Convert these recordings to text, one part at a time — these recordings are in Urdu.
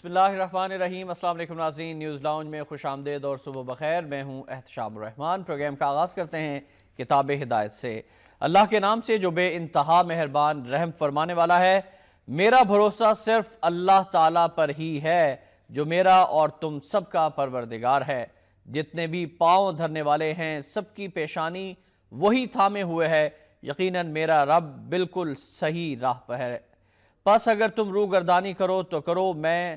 بسم اللہ الرحمن الرحیم۔ السلام علیکم ناظرین، نیوز لاؤنج میں خوش آمدید اور صبح بخیر۔ میں ہوں احتشام الرحمان۔ پروگرام کا آغاز کرتے ہیں کتاب ہدایت سے۔ اللہ کے نام سے جو بے انتہا مہربان رحم فرمانے والا ہے۔ میرا بھروسہ صرف اللہ تعالیٰ پر ہی ہے جو میرا اور تم سب کا پروردگار ہے۔ جتنے بھی پاؤں دھرنے والے ہیں سب کی پیشانی وہی تھامے ہوئے ہے۔ یقیناً میرا رب بالکل صحیح راہ پر ہے۔ پس اگر تم روح گردانی کرو تو کرو، میں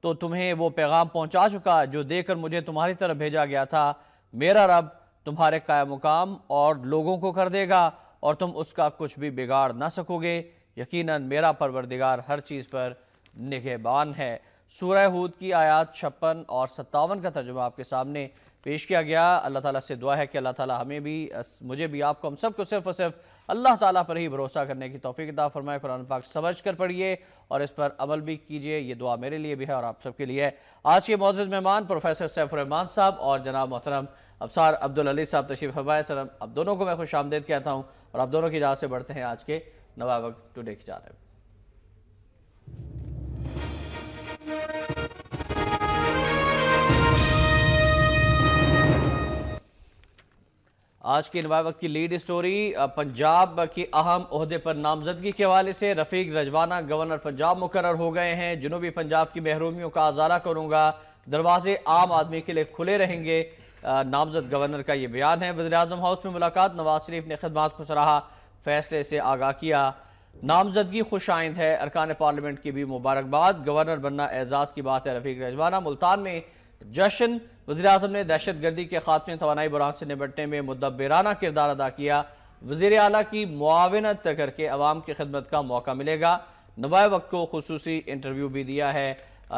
تو تمہیں وہ پیغام پہنچا چکا جو دے کر مجھے تمہاری طرف بھیجا گیا تھا۔ میرا رب تمہارے قائم مقام اور لوگوں کو کر دے گا اور تم اس کا کچھ بھی بگاڑ نہ سکو گے۔ یقیناً میرا پروردگار ہر چیز پر نگہبان ہے۔ سورہ ہود کی آیات 56 اور 57 کا ترجمہ آپ کے سامنے پیش کیا گیا۔ اللہ تعالیٰ سے دعا ہے کہ اللہ تعالیٰ ہمیں بھی، مجھے بھی، آپ کو، ہم سب کو صرف اور صرف اللہ تعالیٰ پر ہی بھروسہ کرنے کی توفیق عطا فرمائے۔ قرآن پاک سمجھ کر پڑھیے اور اس پر عمل بھی کیجئے۔ یہ دعا میرے لیے بھی ہے اور آپ سب کے لیے ہے۔ آج کے معزز مہمان پروفیسر سیف الرحمان صاحب اور جناب محترم ابصار عبدالعلی صاحب تشریف فرمائے۔ سر اب دونوں کو میں خوش آمدید کہتا ہوں اور آپ دونوں کی اجازت سے بڑھتے ہیں آج کے نوائے وقت ٹوڈے کی جانب۔ آج کی نوائے وقت کی لیڈ سٹوری پنجاب کی اہم عہدے پر نامزدگی کے حوالے سے رفیق رجوانہ گورنر پنجاب مقرر ہو گئے ہیں۔ جنوبی پنجاب کی محرومیوں کا ازالہ کروں گا، دروازے عام آدمی کے لیے کھلے رہیں گے، نامزد گورنر کا یہ بیان ہے۔ وزیراعظم ہاؤس میں ملاقات، نواز شریف نے خدمات کو سراہا، فیصلے سے آگاہ کیا۔ نامزدگی خوش آئند ہے، ارکان پارلیمنٹ کی بھی مبارکباد، گورنر بننا اعزاز کی بات ہے۔ رفیق رجوانہ ملتان میں جشن، وزیراعظم نے دہشت گردی کے خاتمے، توانائی بحران سے نمٹنے میں مدبرانہ کردار ادا کیا۔ وزیر اعلیٰ کی معاونت کر کے عوام کی خدمت کا موقع ملے گا۔ نوائے وقت کو خصوصی انٹرویو بھی دیا ہے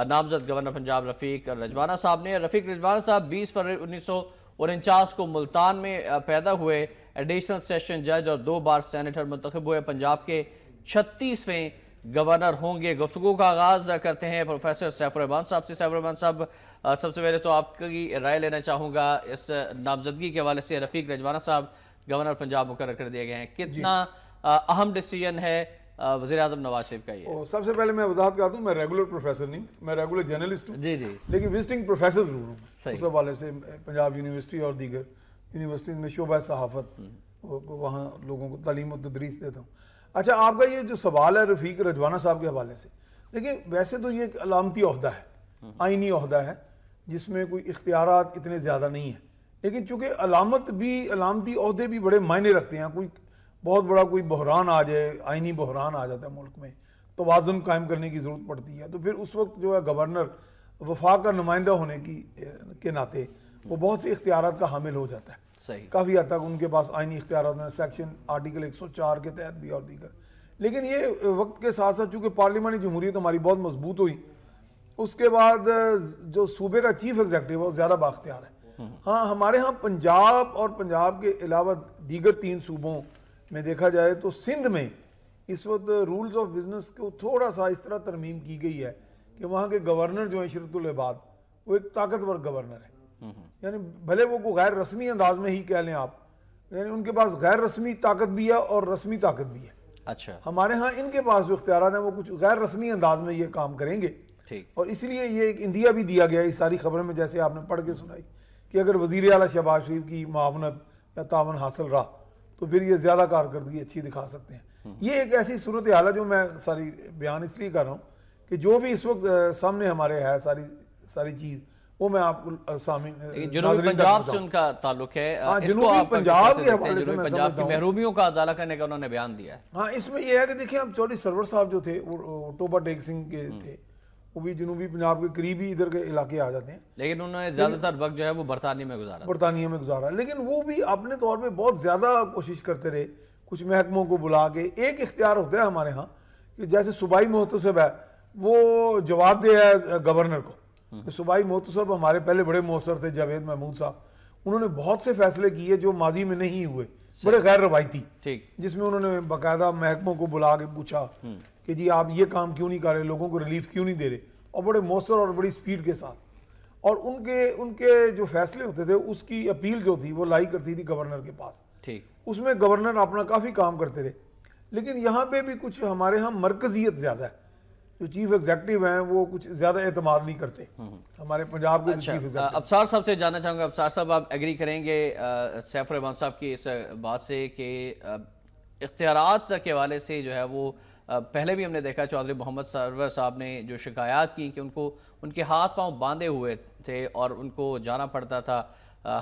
نامزد گورنر پنجاب رفیق رجوانہ صاحب نے۔ رفیق رجوانہ صاحب 20 فروری 1949 کو ملتان میں پیدا ہوئے، ایڈیشنل سیشن جج اور 2 بار سینیٹر منتخب ہوئے، پنجاب کے 36ویں گورنر ہوں گے۔ گفتگو کا آغاز کرتے ہیں پروفیسر سیف الرحمان صاحب سے۔ سیف الرحمان صاحب، سب سے پہلے تو آپ کی رائے لینا چاہوں گا اس نامزدگی کے حوالے سے۔ رفیق رجوانہ صاحب گورنر پنجاب مقرر کر دیے گئے ہیں، کتنا اہم ڈیسیجن ہے وزیر اعظم نواز شریف کا یہ؟ سب سے پہلے میں وضاحت کر دوں، میں ریگولر پروفیسر نہیں، میں ریگولر جرنلسٹ ہوں، جی لیکن وزٹنگ پروفیسر ضرور ہوں۔ اس حوالے سے پنجاب یونیورسٹی اور دیگر یونیورسٹیز میں شعبہ صحافت وہاں لوگوں کو تعلیم و تدریس دیتا ہوں۔ اچھا، آپ کا یہ جو سوال ہے رفیق رجوانہ صاحب کے حوالے سے، دیکھیں ویسے تو یہ ایک علامتی عہدہ ہے، آئینی عہدہ ہے جس میں کوئی اختیارات اتنے زیادہ نہیں ہیں، لیکن چونکہ علامتی عہدے بھی بڑے معنی رکھتے ہیں۔ کوئی بہت بڑا کوئی بحران آ جائے، آئینی بحران آ جاتا ہے ملک میں، توازن قائم کرنے کی ضرورت پڑتی ہے، تو پھر اس وقت جو ہے گورنر وفاق کا نمائندہ ہونے کے ناطے وہ بہت سے اختیارات کا حامل ہو جاتا ہے۔ کافی حد تک ان کے پاس آئینی اختیارات ہیں، سیکشن آرٹیکل 104 کے تحت بھی اور دیگر۔ لیکن یہ وقت کے ساتھ ساتھ چونکہ پارلیمانی جمہوریت ہماری بہت مضبوط ہوئی، اس کے بعد جو صوبے کا چیف ایگزیکٹو ہے وہ زیادہ بااختیار ہے۔ ہاں، ہمارے ہاں پنجاب اور پنجاب کے علاوہ دیگر 3 صوبوں میں دیکھا جائے تو سندھ میں اس وقت رولز آف بزنس کو تھوڑا سا اس طرح ترمیم کی گئی ہے کہ وہاں کے گورنر جو ہیں شرط العباد، وہ ایک طاقتور گورنر ہے، یعنی بھلے وہ کو غیر رسمی انداز میں ہی کہہ لیں آپ، یعنی ان کے پاس غیر رسمی طاقت بھی ہے اور رسمی طاقت بھی ہے۔ اچھا، ہمارے ہاں ان کے پاس جو اختیارات ہیں وہ کچھ غیر رسمی انداز میں یہ کام کریں گے، اور اس لیے یہ ایک اندیہ بھی دیا گیا ہے اس ساری خبروں میں، جیسے آپ نے پڑھ کے سنائی کہ اگر وزیر اعلیٰ شہباز شریف کی معاونت یا تعاون حاصل رہا تو پھر یہ زیادہ کارکردگی اچھی دکھا سکتے ہیں۔ یہ ایک ایسی صورتحال ہے جو میں ساری بیان اس لیے کر رہا ہوں کہ جو بھی اس وقت سامنے ہمارے ہے ساری چیز وہ میں آپ کو سامنے جنوبی پنجاب سے ان کا تعلق ہے، جنوبی پنجاب کے حوالے سے میں پنجاب کی محرومیوں کا ازالہ کرنے کا انہوں نے بیان دیا ہے۔ ہاں، اس میں یہ ہے کہ دیکھیں اب چودھری سرور صاحب جو تھے وہ ٹوبا ٹیک سنگھ کے تھے، وہ بھی جنوبی پنجاب کے قریبی ادھر کے علاقے آ جاتے ہیں، لیکن انہوں نے زیادہ تر وقت جو ہے وہ برطانیہ میں گزارا، لیکن وہ بھی اپنے طور پہ بہت زیادہ کوشش کرتے رہے، کچھ محکموں کو بلا کے۔ ایک اختیار ہوتا ہے ہمارے ہاں کہ جیسے صوبائی محتسب ہے وہ جواب دہ ہے گورنر کو، صوبائی محتسب ہمارے پہلے بڑے مؤثر تھے، جاوید محمود صاحب، انہوں نے بہت سے فیصلے کیے جو ماضی میں نہیں ہوئے، بڑے غیر روایتی، جس میں انہوں نے باقاعدہ محکموں کو بلا کے پوچھا کہ جی آپ یہ کام کیوں نہیں کر رہے، لوگوں کو ریلیف کیوں نہیں دے رہے، اور بڑے مؤثر اور بڑی سپیڈ کے ساتھ، اور ان کے جو فیصلے ہوتے تھے اس کی اپیل جو تھی وہ لائی کرتی تھی گورنر کے پاس، اس میں گورنر اپنا کافی کام کرتے رہے۔ لیکن یہاں پہ بھی کچھ ہمارے ہاں مرکزیت زیادہ ہے، جو چیف ایگزیکٹو ہیں وہ کچھ زیادہ اعتماد نہیں کرتے ہمارے پنجاب کے چیف ایگزیکٹو. ابصار صاحب سے جاننا چاہوں گا. ابصار صاحب آپ ایگری کریں گے سیف الرحمان صاحب کی اس بات سے کہ اختیارات کے حوالے سے جو ہے وہ پہلے بھی ہم نے دیکھا چودھری محمد سرور صاحب نے جو شکایات کی کہ ان کے ہاتھ پاؤں باندھے ہوئے تھے اور ان کو جانا پڑتا تھا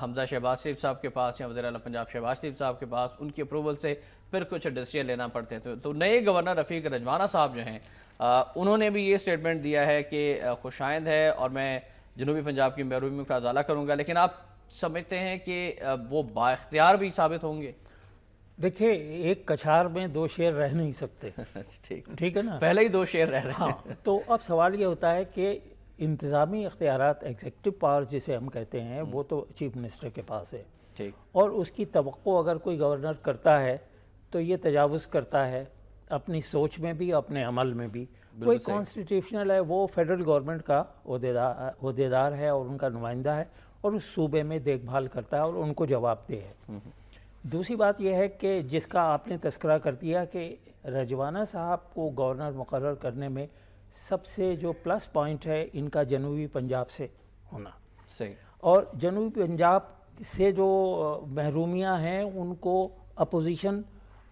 حمزہ شہباز شریف صاحب کے پاس یا وزیر اعلیٰ پنجاب شہباز شریف صاحب کے پاس, ان کی اپروول سے پھر کچھ ڈیسیژن لینا پڑتے تھے. تو نئے گورنر رفیق رجوانہ صاحب جو ہیں انہوں نے بھی یہ سٹیٹمنٹ دیا ہے کہ خوشائند ہے اور میں جنوبی پنجاب کی محرومیوں کا ازالہ کروں گا, لیکن آپ سمجھتے ہیں کہ وہ با اختیار بھی ثابت ہوں گے؟ دیکھیں ایک کچھار میں دو شیر رہ نہیں سکتے, ٹھیک ہے نا, پہلے ہی دو شیر رہ رہے ہیں. تو اب سوال یہ ہوتا ہے کہ انتظامی اختیارات ایگزیکٹو پاور جسے ہم کہتے ہیں وہ تو چیف منسٹر کے پاس ہے, اور اس کی توقع اگر کوئی گورنر کرتا ہے تو یہ تجاوز کرتا ہے اپنی سوچ میں بھی اپنے عمل میں بھی. کوئی کانسٹیٹیوشنل ہے, وہ فیڈرل گورنمنٹ کا عہدیدار ہے اور ان کا نمائندہ ہے اور اس صوبے میں دیکھ بھال کرتا ہے اور ان کو جواب دہ ہے. دوسری بات یہ ہے کہ جس کا آپ نے تذکرہ کر دیا کہ رجوانہ صاحب کو گورنر مقرر کرنے میں سب سے جو پلس پوائنٹ ہے ان کا جنوبی پنجاب سے ہونا, اور جنوبی پنجاب سے جو محرومیاں ہیں ان کو اپوزیشن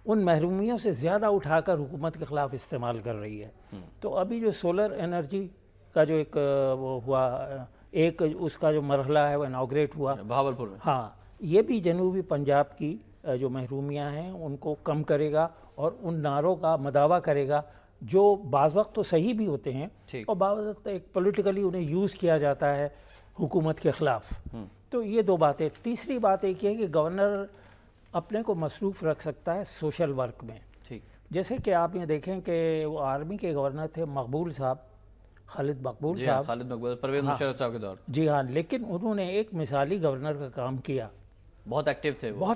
ان محرومیوں سے زیادہ اٹھا کر حکومت کے خلاف استعمال کر رہی ہے. تو ابھی جو سولر انرجی کا جو ایک وہ ہوا, ایک اس کا جو مرحلہ ہے وہ اناگریٹ ہوا بہاولپور میں, ہاں, یہ بھی جنوبی پنجاب کی جو محرومیاں ہیں ان کو کم کرے گا اور ان نعروں کا مداوع کرے گا جو بعض وقت تو صحیح بھی ہوتے ہیں اور بعض وقت ایک پولیٹیکلی انہیں یوز کیا جاتا ہے حکومت کے خلاف. تو یہ دو باتیں. تیسری بات ایک ہے کہ گورنر اپنے کو مصروف رکھ سکتا ہے سوشل ورک میں, جیسے کہ آپ یہ دیکھیں کہ وہ آرمی کے گورنر تھے مقبول صاحب, خالد مقبول صاحب, پرویز مشرف صاحب کے دور, جی ہاں, لیکن انہوں نے ایک مثالی گورنر کا کام کیا, بہت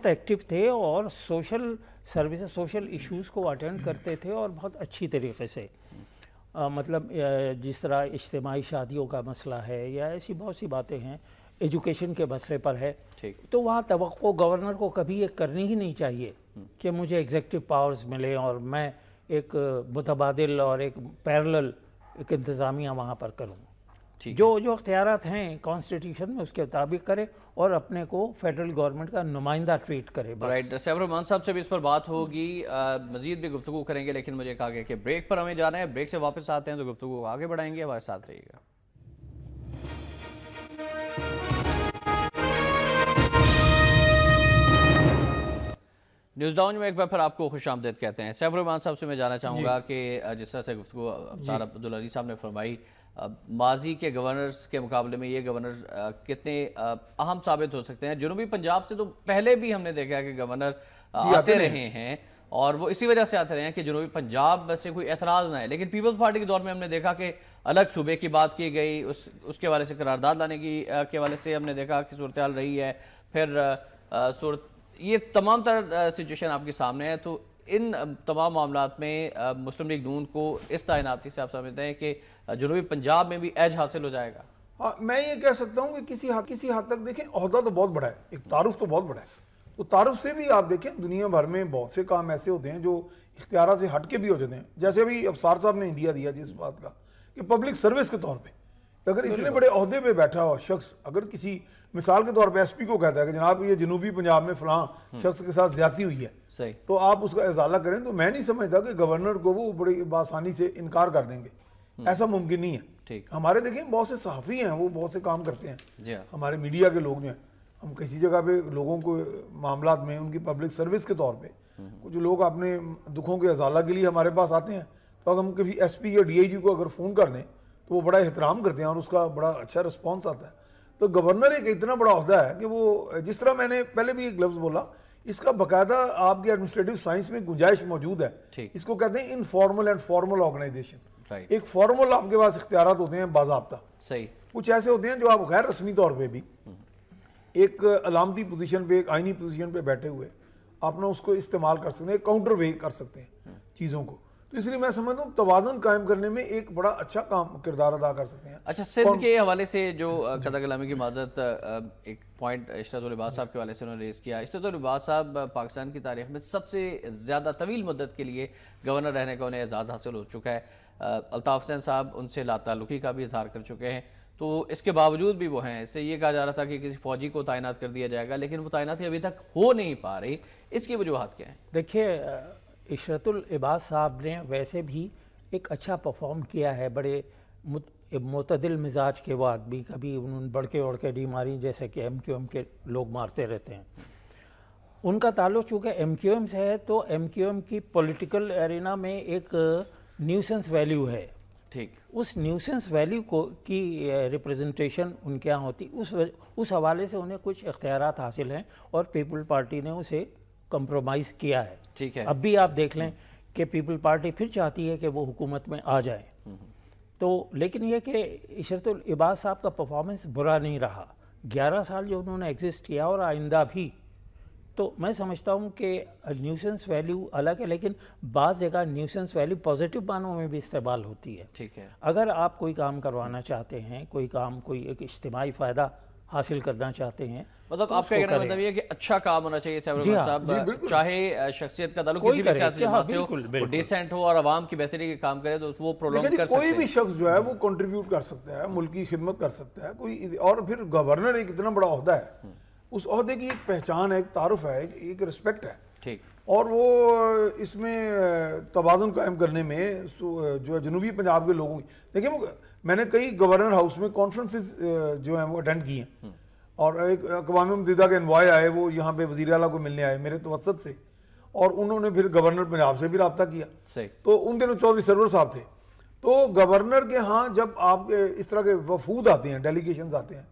ایکٹیو تھے اور سوشل سروسز سوشل ایشوز کو اٹینڈ کرتے تھے اور بہت اچھی طریقے سے. مطلب جس طرح اجتماعی شادیوں کا مسئلہ ہے یا ایسی بہت سی باتیں ہیں, ایجوکیشن کے مسئلے پر ہے, تو وہاں توقع گورنر کو کبھی یہ کرنی ہی نہیں چاہیے کہ مجھے ایگزیکٹو پاورز ملیں اور میں ایک متبادل اور ایک پیرلل ایک انتظامیہ وہاں پر کروں. جو اختیارات ہیں کانسٹیٹیوشن میں اس کے مطابق کرے اور اپنے کو فیڈرل گورنمنٹ کا نمائندہ ٹریٹ کرے. رائٹ, سیف الرحمان صاحب سے بھی اس پر بات ہوگی, مزید بھی گفتگو کریں گے, لیکن مجھے کہا گیا کہ بریک پر ہمیں جانا ہے. بریک سے واپس آتے ہیں تو گفتگو کو آگے بڑھائیں گے, ہمارے ساتھ رہیے گا. نیوز لاؤنج میں ایک بار پھر آپ کو خوش آمدید کہتے ہیں. سیف الرحمان صاحب سے میں جاننا چاہوں گا کہ جس طرح سے گفتگو ابصار عبدالعلی صاحب نے فرمائی, ماضی کے گورنرز کے مقابلے میں یہ گورنر کتنے اہم ثابت ہو سکتے ہیں؟ جنوبی پنجاب سے تو پہلے بھی ہم نے دیکھا کہ گورنر آتے رہے ہیں اور وہ اسی وجہ سے آتے رہے ہیں کہ جنوبی پنجاب سے کوئی اعتراض نہ ہے, لیکن پیپلز پارٹی کے دور میں ہم نے دیکھا کہ الگ صوبے کی بات کی گئی, اس کے حوالے سے قرارداد لانے کی کے حوالے سے ہم نے دیکھا کہ صورتحال رہی ہے. پھر یہ تمام تر سچویشن آپ کے سامنے ہے, تو ان تمام معاملات میں مسلم لیگ نون کو اس تعیناتی سے آپ سمجھتے ہیں کہ جنوبی پنجاب میں بھی ایج حاصل ہو جائے گا؟ ہاں, میں یہ کہہ سکتا ہوں کہ کسی حد تک دیکھیں عہدہ تو بہت بڑا ہے, ایک تعارف تو بہت بڑا ہے, تو تعارف سے بھی آپ دیکھیں دنیا بھر میں بہت سے کام ایسے ہوتے ہیں جو اختیارات سے ہٹ کے بھی ہو جاتے ہیں. جیسے ابھی ابصار صاحب نے دیا جس بات کا کہ پبلک سروس کے طور پہ اگر اتنے بڑے عہدے پہ بیٹھا ہو شخص, اگر کسی مثال کے طور پہ ایس پی کو کہتا ہے کہ جناب یہ جنوبی پنجاب میں فلاں شخص کے ساتھ زیادتی ہوئی ہے, تو آپ اس کا ازالہ کریں, تو میں نہیں سمجھتا کہ گورنر کو وہ بڑی بآسانی سے انکار کر دیں گے, ایسا ممکن نہیں ہے. ہمارے دیکھیں بہت سے صحافی ہیں, وہ بہت سے کام کرتے ہیں, ہمارے میڈیا کے لوگ جو ہیں, ہم کسی جگہ پہ لوگوں کو معاملات میں ان کی پبلک سروس کے طور پہ جو لوگ اپنے دکھوں کے ازالہ کے لیے ہمارے پاس آتے ہیں, تو اگر ہم کبھی ایس پی یا ڈی آئی جی کو اگر فون کر دیں تو وہ بڑا احترام کرتے ہیں اور اس کا بڑا اچھا رسپانس آتا ہے. تو گورنر ایک اتنا بڑا عہدہ ہے کہ وہ, جس طرح میں نے پہلے بھی ایک لفظ بولا, اس کا باقاعدہ آپ کے ایڈمنسٹریٹو سائنس میں گنجائش موجود ہے. اس کو کہتے ہیں انفارمل اینڈ فارمل آرگنائزیشن. ایک فارمل آپ کے پاس اختیارات ہوتے ہیں باضابطہ, کچھ ایسے ہوتے ہیں جو آپ غیر رسمی طور پہ بھی ایک علامتی پوزیشن پہ, ایک آئینی پوزیشن پہ بیٹھے ہوئے آپ نے اس کو استعمال کر سکتے ہیں, کاؤنٹر وے کر سکتے ہیں چیزوں کو. تو اس لیے میں سمجھتا ہوں توازن قائم کرنے میں ایک بڑا اچھا کردار ادا کر سکتے ہیں. اچھا, سندھ کے حوالے سے جو قطع کلامی کی معذرت, ایک پوائنٹ اشرت العباد صاحب کے حوالے سے انہوں نے ریز کیا. اشرت العباد صاحب پاکستان کی تاریخ میں سب سے زیادہ طویل مدت کے لیے گورنر رہنے کا انہیں اعزاز حاصل ہو چکا ہے. الطاف حسین صاحب ان سے لا تعلقی کا بھی اظہار کر چکے ہیں، تو اس کے باوجود بھی وہ ہیں. اس سے یہ کہا جا رہا تھا کہ کسی فوجی کو تعینات کر دیا جائے گا، لیکن وہ تعیناتی ابھی تک ہو نہیں پا رہی. اس کی وجوہات کیا ہیں؟ دیکھیے عشرت العباد صاحب نے ویسے بھی ایک اچھا پرفارم کیا ہے، بڑے معتدل مزاج کے وہ آدمی، کبھی انہوں نے بڑکے اڑکے ڈی ماری جیسے کہ ایم کیو ایم کے لوگ مارتے رہتے ہیں. ان کا تعلق چونکہ ایم کیو ایم سے ہے تو ایم کیو ایم کی پولیٹیکل ایرینا میں ایک نیوسنس ویلیو ہے. ٹھیک، اس نیوسنس ویلیو کو کی ریپریزنٹیشن ان کے یہاں ہوتی، اس حوالے سے انہیں کچھ اختیارات حاصل ہیں اور پیپل پارٹی نے اسے کمپرومائز کیا ہے. ٹھیک ہے، اب بھی آپ دیکھ لیں کہ پیپل پارٹی پھر چاہتی ہے کہ وہ حکومت میں آ جائیں. تو لیکن یہ کہ عشرت العباد صاحب کا پرفارمنس برا نہیں رہا، 11 سال جو انہوں نے ایگزسٹ کیا اور آئندہ بھی. تو میں سمجھتا ہوں کہ نیوسنس ویلیو الگ ہے، لیکن بعض جگہ نیوسنس ویلیو پازیٹیو معنوں میں بھی استعمال ہوتی ہے. ٹھیک ہے، اگر آپ کوئی کام کروانا چاہتے ہیں، کوئی ایک اجتماعی فائدہ حاصل کرنا چاہتے ہیں، مطلب آپ کا کہنے کا مطلب یہ ہے کہ اچھا کام ہونا چاہیے صاحب، چاہے شخصیت کا تعلق کسی بھی سیاسی جماعت سے ہو، وہ ڈیسنٹ ہو اور عوام کی بہتری کے کام کرے تو وہ پرولونگ کر سکتے ہیں. کوئی بھی شخص جو ہے وہ کنٹریبیوٹ کر سکتا ہے، ملک کی خدمت کر سکتا ہے کوئی. اور پھر گورنر ایک اتنا بڑا عہدہ ہے، اس عہدے کی ایک پہچان ہے، ایک تعارف ہے، ایک رسپیکٹ ہے. ٹھیک، اور وہ اس میں توازن قائم کرنے میں جو ہے جنوبی پنجاب کے لوگوں کی دیکھیں، میں نے کئی گورنر ہاؤس میں کانفرنسز جو ہیں وہ اٹینڈ کی ہیں، اور ایک اقوام متحدہ کے انوائے آئے، وہ یہاں پہ وزیر اعلیٰ کو ملنے آئے میرے توسط سے، اور انہوں نے پھر گورنر پنجاب سے بھی رابطہ کیا. تو ان دنوں چودھری سرور صاحب تھے. تو گورنر کے ہاں جب آپ کے اس طرح کے وفود آتے ہیں، ڈیلیگیشنز آتے ہیں،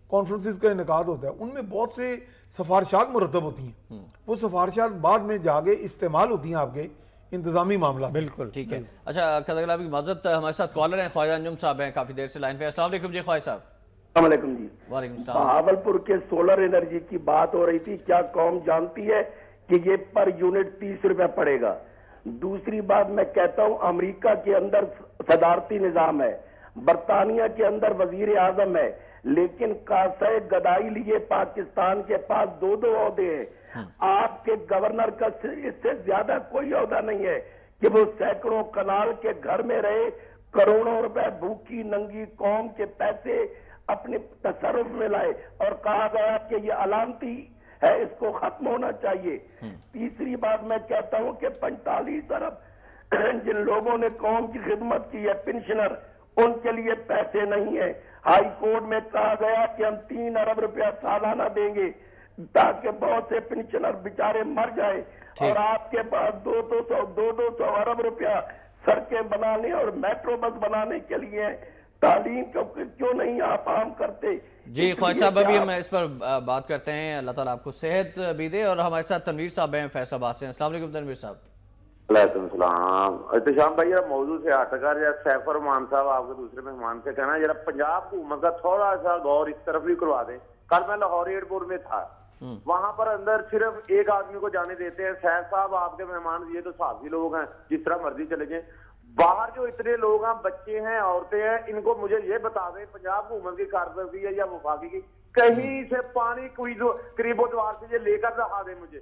کانفرنسز کا انعقاد ہوتا ہے، ان میں بہت سے سفارشات مرتب ہوتی ہیں. وہ سفارشات بعد میں جا کے استعمال ہوتی ہیں آپ کے انتظامی معاملات. بالکل ٹھیک ہے. اچھا قدر آپ کی معذرت، ہمارے ساتھ کالر ہیں خواجہ انجم صاحب ہیں، کافی دیر سے لائن پہ. السلام علیکم جی خواجہ صاحب. السلام علیکم جی. وعلیکم السلام. بہاولپور کے سولر انرجی کی بات ہو رہی تھی، کیا قوم جانتی ہے کہ یہ پر یونٹ 30 روپے پڑے گا؟ دوسری بات میں کہتا ہوں، امریکہ کے اندر صدارتی نظام ہے، برطانیہ کے اندر وزیر اعظم ہے، لیکن کاسہ گدائی لیے پاکستان کے پاس 2 عہدے ہیں. آپ کے گورنر کا اس سے زیادہ کوئی عہدہ نہیں ہے کہ وہ سینکڑوں کنال کے گھر میں رہے، کروڑوں روپے بھوکی ننگی قوم کے پیسے اپنے تصرف میں لائے، اور کہا گیا کہ یہ علامتی ہے، اس کو ختم ہونا چاہیے. تیسری بات میں کہتا ہوں کہ 45 ارب جن لوگوں نے قوم کی خدمت کی ہے، پنشنر، ان کے لیے پیسے نہیں ہیں. ہائی کورٹ میں کہا گیا کہ ہم 3 ارب روپیہ سالانہ دیں گے تاکہ بہت سے پنشنر بیچارے مر جائیں، اور آپ کے پاس 200 ارب روپیہ سڑکیں بنانے اور میٹرو بس بنانے کے لیے. تعلیم کیوں نہیں آپ عام کرتے؟ جی خواجہ صاحب، ابھی ہم اس پر بات کرتے ہیں. اللہ تعالیٰ آپ کو صحت بھی دے. اور ہمارے ساتھ تنویر صاحب ہیں فیصل آباد سے. السلام علیکم تنویر صاحب. وعلیکم السلام. احتشام بھائی، موضوع سے ہٹ کر سیف الرحمان صاحب آپ کے دوسرے مہمان سے کہنا ہے پنجاب حکومت کا تھوڑا سا غور اس طرف بھی کروا دیں. کل میں لاہور ایئرپورٹ میں تھا، وہاں پر اندر صرف ایک آدمی کو جانے دیتے ہیں. سیف صاحب آپ کے مہمان، یہ تو صحافی لوگ ہیں، جس طرح مرضی چلے جائیں. باہر جو اتنے لوگ ہیں، بچے ہیں، عورتیں ہیں، ان کو مجھے یہ بتا دیں پنجاب حکومت کی کارکردگی ہے یا وفاقی کی، کہیں سے پانی کوئی قریب و دوار سے یہ لے کر دکھا دیں مجھے.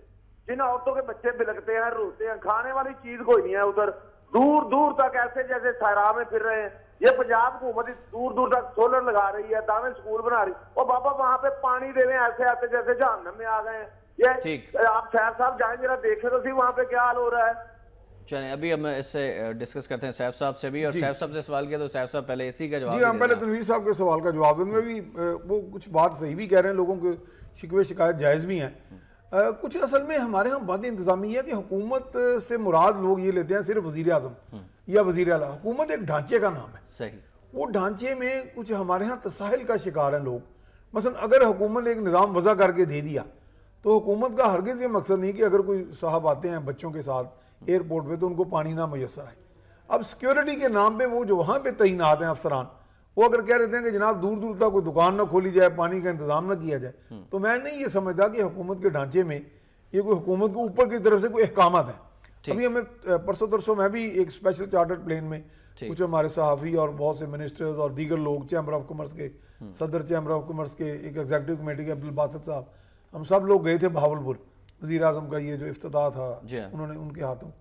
جن عورتوں کے بچے بلکتے ہیں، روتے ہیں، کھانے والی چیز کوئی نہیں ہے ادھر. دور دور تک ایسے جیسے صحرا میں پھر رہے ہیں. یہ پنجاب حکومت دور دور تک سولر لگا رہی ہے، دامن سکول بنا رہی ہے، اور بابا وہاں پہ پانی دے رہے ہیں ایسے آتے جیسے جہنم میں آ گئے ہیں. یہ آپ سیف صاحب جائیں ذرا دیکھیں تو وہاں پہ کیا حال ہو رہا ہے. چلیں ابھی ہم اس سے ڈسکس کرتے ہیں سیف صاحب سے بھی. اور سیف صاحب سے سوال کیا تو سیف صاحب پہلے اسی کا جواب. جی ہم پہلے تنویر صاحب کے سوال کا جواب دیں. میں بھی وہ کچھ بات صحیح بھی کہہ رہے ہیں، لوگوں کے شکوے شکایت جائز بھی ہیں. کچھ اصل میں ہمارے ہاں بات انتظامی ہے کہ حکومت سے مراد لوگ یہ لیتے ہیں صرف وزیر اعظم یا وزیر اعلیٰ. حکومت ایک ڈھانچے کا نام ہے. صحیح. وہ ڈھانچے میں کچھ ہمارے ہاں تساہل کا شکار ہیں لوگ. مثلا اگر حکومت نے ایک نظام وضع کر کے دے دیا تو حکومت کا ہرگز یہ مقصد نہیں کہ اگر کوئی صاحب آتے ہیں بچوں کے ساتھ ایئرپورٹ پہ تو ان کو پانی نہ میسر آئے. اب سیکیورٹی کے نام پہ وہ جو وہاں پہ تعینات ہیں افسران، وہ اگر کہہ رہتے ہیں کہ جناب دور دور تک کوئی دکان نہ کھولی جائے، پانی کا انتظام نہ کیا جائے، تو میں نہیں یہ سمجھتا کہ حکومت کے ڈھانچے میں یہ کوئی حکومت کو اوپر کی طرف سے کوئی احکامات ہیں. ابھی ہمیں پرسوں ترسوں میں بھی ایک اسپیشل چارٹرڈ پلین میں کچھ ہمارے صحافی اور بہت سے منسٹرز اور دیگر لوگ، چیمبر آف کامرس کے صدر، چیمبر آف کامرس کے ایک ایگزیکٹو کمیٹی کے عبدالباسط صاحب، ہم سب لوگ گئے تھے بہاولپور. وزیر اعظم کا یہ جو افتتاح تھا انہوں نے ان کے ہاتھوں.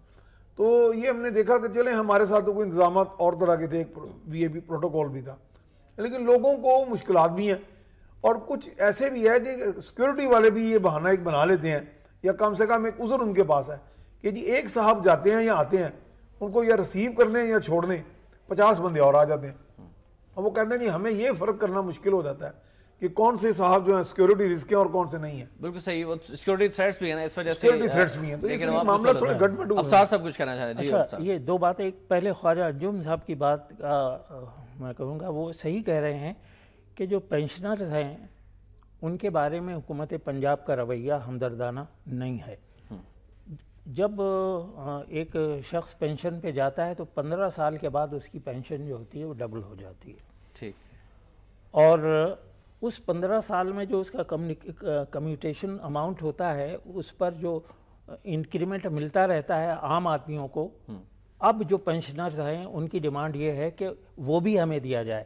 تو یہ ہم نے دیکھا کہ چلیں ہمارے ساتھ تو کوئی انتظامات اور طرح کے تھے، ایک VIP پروٹوکول بھی تھا، لیکن لوگوں کو مشکلات بھی ہیں، اور کچھ ایسے بھی ہے کہ سیکورٹی والے بھی یہ بہانہ ایک بنا لیتے ہیں، یا کم سے کم ایک عذر ان کے پاس ہے کہ جی ایک صاحب جاتے ہیں یا آتے ہیں، ان کو یا ریسیو کرنے یا چھوڑنے 50 بندے اور آ جاتے ہیں، اور وہ کہتے ہیں جی ہمیں یہ فرق کرنا مشکل ہو جاتا ہے کہ کون سے صاحب جو ہیں سیکورٹی رسک ہیں اور کون سے نہیں ہیں۔ بالکل صحیح، وہ سیکورٹی تھریٹس بھی ہیں نا، اس وجہ سے سیکورٹی تھریٹس بھی ہیں، تو اس لیے معاملہ تھوڑے گڑبڑ ہوئے ہیں۔ افسر صاحب کچھ کہنا چاہ رہے ہیں؟ اچھا، یہ دو باتیں، ایک پہلے خواجہ انجم صاحب کی بات میں کہوں گا، وہ صحیح کہہ رہے ہیں کہ جو پینشنرز ہیں ان کے بارے میں حکومت پنجاب کا رویہ ہمدردانہ نہیں ہے۔ جب ایک شخص پینشن پہ جاتا ہے تو 15 سال کے بعد اس کی پینشن جو ہوتی ہے وہ ڈبل ہو جاتی ہے، ٹھیک، اور اس 15 سال میں جو اس کا کمیوٹیشن اماؤنٹ ہوتا ہے اس پر جو انکریمنٹ ملتا رہتا ہے عام آدمیوں کو، اب جو پینشنرز ہیں ان کی ڈیمانڈ یہ ہے کہ وہ بھی ہمیں دیا جائے،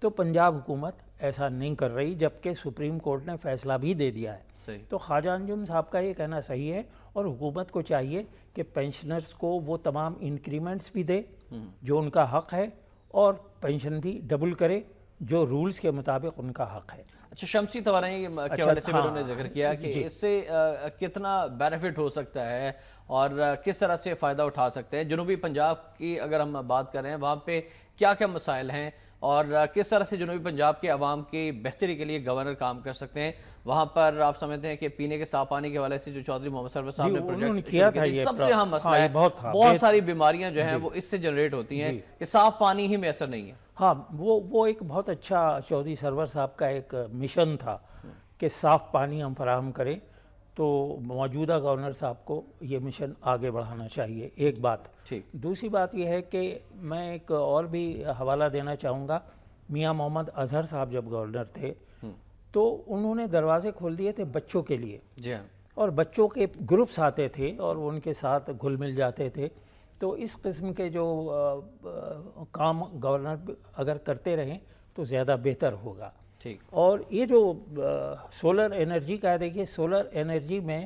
تو پنجاب حکومت ایسا نہیں کر رہی، جبکہ سپریم کورٹ نے فیصلہ بھی دے دیا ہے۔ تو خواجہ انجم صاحب کا یہ کہنا صحیح ہے، اور حکومت کو چاہیے کہ پینشنرز کو وہ تمام انکریمنٹس بھی دے جو ان کا حق ہے، اور پینشن بھی ڈبل کرے جو رولز کے مطابق ان کا حق ہے۔ اچھا، شمسی توانائی کے حوالے سے بھی انہوں نے ذکر کیا کہ اس سے کتنا بینیفٹ ہو سکتا ہے اور کس طرح سے فائدہ اٹھا سکتے ہیں۔ جنوبی پنجاب کی اگر ہم بات کریں، وہاں پہ کیا کیا مسائل ہیں اور کس طرح سے جنوبی پنجاب کے عوام کی بہتری کے لیے گورنر کام کر سکتے ہیں؟ وہاں پر آپ سمجھتے ہیں کہ پینے کے صاف پانی کے حوالے سے جو چودھری محمد سرور صاحب نے پروجیکٹ کیا تھا، سب سے اہم مسئلہ ہے، بہت ساری بیماریاں جو ہیں وہ اس سے جنریٹ ہوتی ہیں کہ صاف پانی ہی میسر نہیں ہے۔ ہاں، وہ ایک بہت اچھا چودھری سرور صاحب کا ایک مشن تھا کہ صاف پانی ہم فراہم کریں، تو موجودہ گورنر صاحب کو یہ مشن آگے بڑھانا چاہیے، ایک بات۔ دوسری بات یہ ہے کہ میں ایک اور بھی حوالہ دینا چاہوں گا، میاں محمد اظہر صاحب جب گورنر تھے تو انہوں نے دروازے کھول دیے تھے بچوں کے لیے، اور بچوں کے گروپس آتے تھے اور ان کے ساتھ گھل مل جاتے تھے، تو اس قسم کے جو کام گورنر اگر کرتے رہیں تو زیادہ بہتر ہوگا۔ اور یہ جو سولر انرجی کا ہے، دیکھیے سولر انرجی میں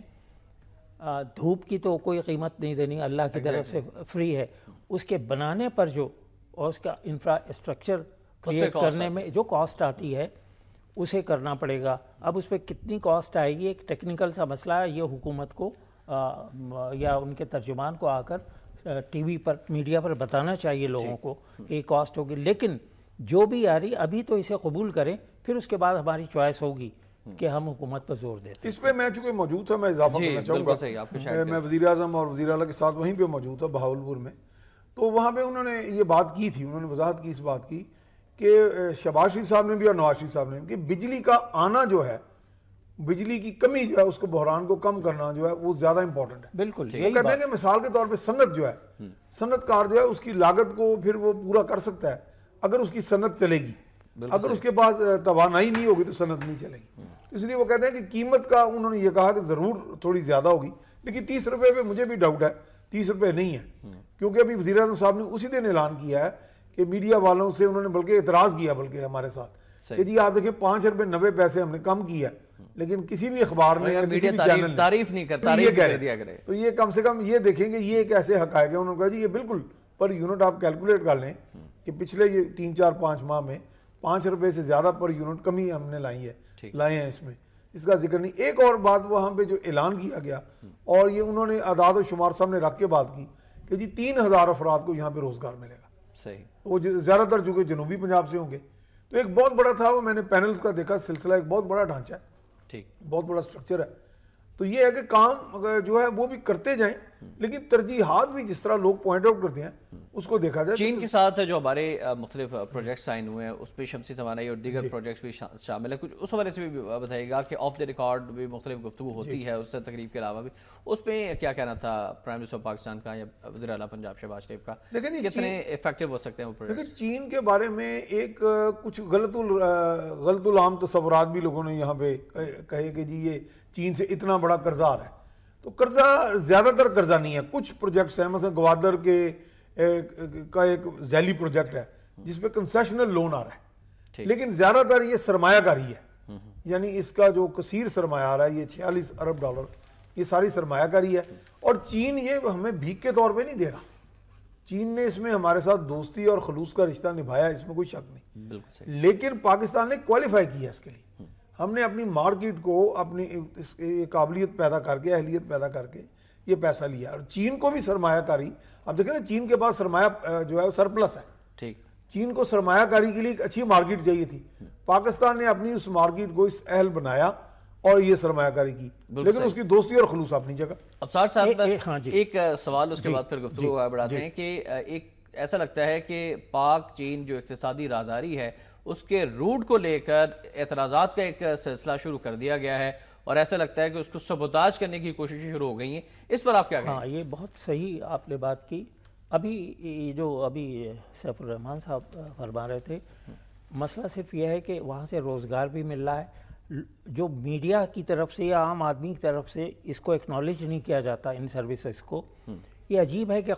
دھوپ کی تو کوئی قیمت نہیں دینی، اللہ کی طرف سے فری ہے، اس کے بنانے پر جو اور اس کا انفراسٹرکچر کریٹ کرنے میں جو کاسٹ آتی ہے اسے کرنا پڑے گا۔ اب اس پہ کتنی کاسٹ آئے گی ایک ٹیکنیکل سا مسئلہ ہے، یہ حکومت کو یا ان کے ترجمان کو آ کر ٹی وی پر میڈیا پر بتانا چاہیے لوگوں کو کہ یہ کاسٹ ہوگی، لیکن جو بھی آ رہی ابھی تو اسے قبول کریں، پھر اس کے بعد ہماری چوائس ہوگی کہ ہم حکومت پر زور دیتے ہیں۔ اس پہ میں چونکہ موجود تھا، میں اضافہ کرنا چاہوں گا، میں وزیر اعظم اور وزیر اعلیٰ کے ساتھ وہیں پہ موجود تھا بہاولپور میں، تو وہاں پہ انہوں نے یہ بات کی تھی، انہوں نے وضاحت کی اس بات کی کہ شہباز شریف صاحب نے بھی اور نواز شریف صاحب نے بھی کہ بجلی کا آنا جو ہے، بجلی کی کمی جو ہے، اس کو بحران کو کم کرنا جو ہے وہ زیادہ امپورٹنٹ ہے۔ بالکل، وہ کہتے ہیں کہ مثال کے طور پہ صنعت جو ہے، صنعت کار جو ہے اس کی لاگت کو پھر وہ پورا کر سکتا ہے اگر اس کی صنعت چلے گی، اگر اس کے پاس توانائی نہیں ہوگی تو صنعت نہیں چلے گی۔ اس لیے وہ کہتے ہیں کہ قیمت کا انہوں نے یہ کہا کہ ضرور تھوڑی زیادہ ہوگی، لیکن 30 روپے پہ مجھے بھی ڈاؤٹ ہے، 30 روپے نہیں ہے، کیونکہ ابھی وزیر اعظم صاحب نے اسی دن اعلان کیا ہے کہ میڈیا والوں سے انہوں نے بلکہ اعتراض کیا بلکہ ہمارے ساتھ کہ جی آپ دیکھیں 5 روپے 90 پیسے ہم نے کم کیا، لیکن کسی بھی اخبار نے کسی بھی چینل نے تعریف نہیں کرتا، تو یہ کم سے کم یہ دیکھیں گے، یہ ایک ایسے حقائق ہے، انہوں نے کہا جی یہ بالکل پر یونٹ آپ کیلکولیٹ کر لیں کہ پچھلے یہ 3-4-5 ماہ میں 5 روپے سے زیادہ پر یونٹ کمی ہم نے لائے ہیں، اس میں اس کا ذکر نہیں۔ ایک اور بات وہاں پہ جو اعلان کیا گیا، اور یہ انہوں نے اعداد و شمار سامنے رکھ کے بات کی کہ جی 3000 افراد کو یہاں پہ روزگار ملے گا، وہ زیادہ تر جو کہ جنوبی پنجاب سے ہوں گے، تو ایک بہت بڑا تھا وہ، میں نے پینلز کا دیکھا سلسلہ، ایک بہت بڑا ڈھانچہ ہے، بہت بڑا سٹرکچر ہے، تو یہ ہے کہ کام جو ہے وہ بھی کرتے جائیں، لیکن ترجیحات بھی جس طرح لوگ پوائنٹ آؤٹ کرتے ہیں اس کو دیکھا جائے۔ چین کے ساتھ جو ہمارے مختلف پروجیکٹ سائن ہوئے ہیں اس پہ شمسی توانائی اور دیگر پروجیکٹس بھی شامل ہیں، کچھ اس حوالے سے بھی بتائیے گا کہ آف دی ریکارڈ بھی مختلف گفتگو ہوتی ہے اس سے تقریب کے علاوہ بھی، اس پہ کیا کہنا تھا پرائم منسٹر پاکستان کا یا وزیر اعلیٰ پنجاب شہباز شریف کا، کتنے افیکٹو ہو سکتے ہیں وہ پروجیکٹ؟ لیکن چین کے بارے میں ایک کچھ غلط العام تصورات بھی لوگوں نے یہاں پہ کہے کہ جی یہ چین سے اتنا بڑا قرضہ آ رہا ہے، تو قرضہ زیادہ تر قرضہ نہیں ہے، کچھ پروجیکٹس ہیں، مثلا گوادر کا ایک ذیلی پروجیکٹ ہے جس پہ کنسیشنل لون آ رہا ہے، لیکن زیادہ تر یہ سرمایہ کاری ہے، یعنی اس کا جو کثیر سرمایہ آ رہا ہے، یہ $46 ارب، یہ ساری سرمایہ کاری ہے، اور چین یہ ہمیں بھیک کے طور پہ نہیں دے رہا. چین نے اس میں ہمارے ساتھ دوستی اور خلوص کا رشتہ نبھایا, اس میں کوئی شک نہیں, لیکن پاکستان نے کوالیفائی کیا اس کے لیے. ہم نے اپنی مارکیٹ کو اپنی قابلیت پیدا کر کے, اہلیت پیدا کر کے یہ پیسہ لیا. اور چین کو بھی سرمایہ کاری, اب دیکھیں نا چین کے پاس سرمایہ جو ہے سرپلس ہے. ٹھیک, چین کو سرمایہ کاری کے لیے ایک اچھی مارکیٹ چاہیے تھی. پاکستان نے اپنی اس مارکیٹ کو اس اہل بنایا اور یہ سرمایہ کاری کی, لیکن اس کی دوستی اور خلوص اپنی جگہ. ابصار صاحب ایک سوال اس کے بعد پھر گفتگو بڑھاتے ہیں کہ ایک ایسا لگتا ہے کہ پاک چین جو اقتصادی راہداری ہے اس کے روٹ کو لے کر اعتراضات کا ایک سلسلہ شروع کر دیا گیا ہے, اور ایسا لگتا ہے کہ اس کو سبوتاج کرنے کی کوششیں شروع ہو گئی ہیں. اس پر آپ کیا کہیں؟ ہاں, یہ بہت صحیح آپ نے بات کی. ابھی سیف الرحمان صاحب فرما رہے تھے, مسئلہ صرف یہ ہے کہ وہاں سے روزگار بھی مل رہا ہے. جو میڈیا کی طرف سے یا عام آدمی کی طرف سے اس کو ایکنالج نہیں کیا جاتا ان سروسز کو. یہ عجیب ہے کہ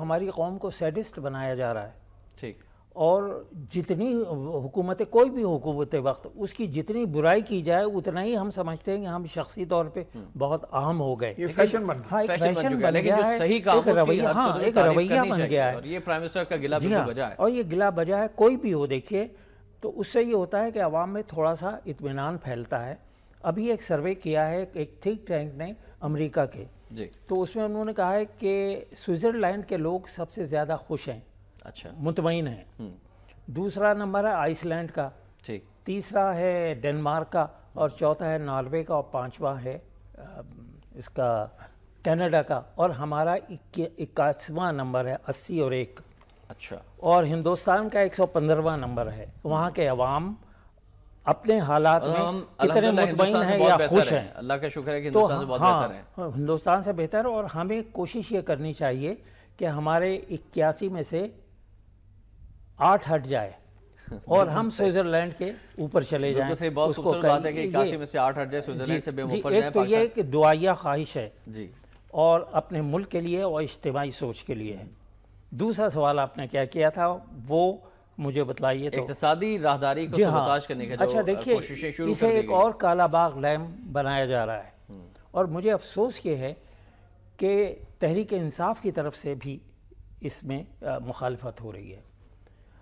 ہماری قوم کو سیڈسٹ بنایا جا رہا ہے. ٹھیک, اور جتنی حکومتیں, کوئی بھی حکومت وقت, اس کی جتنی برائی کی جائے اتنا ہی ہم سمجھتے ہیں کہ ہم شخصی طور پہ بہت اہم ہو گئے. یہ فیشن بن گیا. ہاں, ایک فیشن بن گیا ہے, ایک رویہ بن گیا ہے. یہ پرائم منسٹر کا گلہ بالکل بجا ہے, اور یہ گلہ بجا ہے. کوئی بھی ہو دیکھیے تو اس سے یہ ہوتا ہے کہ عوام میں تھوڑا سا اطمینان پھیلتا ہے. ابھی ایک سروے کیا ہے ایک تھنک ٹینک نے امریکہ کے, تو اس میں انہوں نے کہا ہے کہ سوئٹزرلینڈ کے لوگ سب سے زیادہ خوش ہیں, اچھا مطمئن ہیں. دوسرا نمبر ہے آئس لینڈ کا, تیسرا ہے ڈنمارک کا, اور چوتھا ہے ناروے کا, اور پانچواں ہے اس کا کینیڈا کا, اور ہمارا 81واں نمبر ہے 80 اور 1. اچھا, اور ہندوستان کا 115واں نمبر ہے. وہاں کے عوام اپنے حالات میں کتنے مطمئن ہیں یا خوش ہیں؟ اللہ کا شکر ہے کہ ہندوستان سے بہت بہتر ہیں. ہندوستان سے بہتر, اور ہمیں کوشش یہ کرنی چاہیے کہ ہمارے 81 میں سے 8 ہٹ جائے اور ہم سوئٹزرلینڈ کے اوپر چلے جائیں. بہت خوبصورت بات ہے کہ 81 میں سے 8 ہٹ جائے, سوئٹزرلینڈ سے بے موفر جائیں. ایک تو یہ کہ دعائیہ خواہش ہے اور اپنے ملک کے لیے اور اجتماعی سوچ کے لیے ہے. دوسرا سوال آپ نے کیا کیا تھا وہ مجھے بتلائیے. تو اقتصادی راہداری کو سبوتاج کرنے کے اچھا دیکھیے, اسے ایک اور کالا باغ ڈیم بنایا جا رہا ہے, اور مجھے افسوس یہ ہے کہ تحریک انصاف کی طرف سے بھی اس میں مخالفت ہو رہی ہے.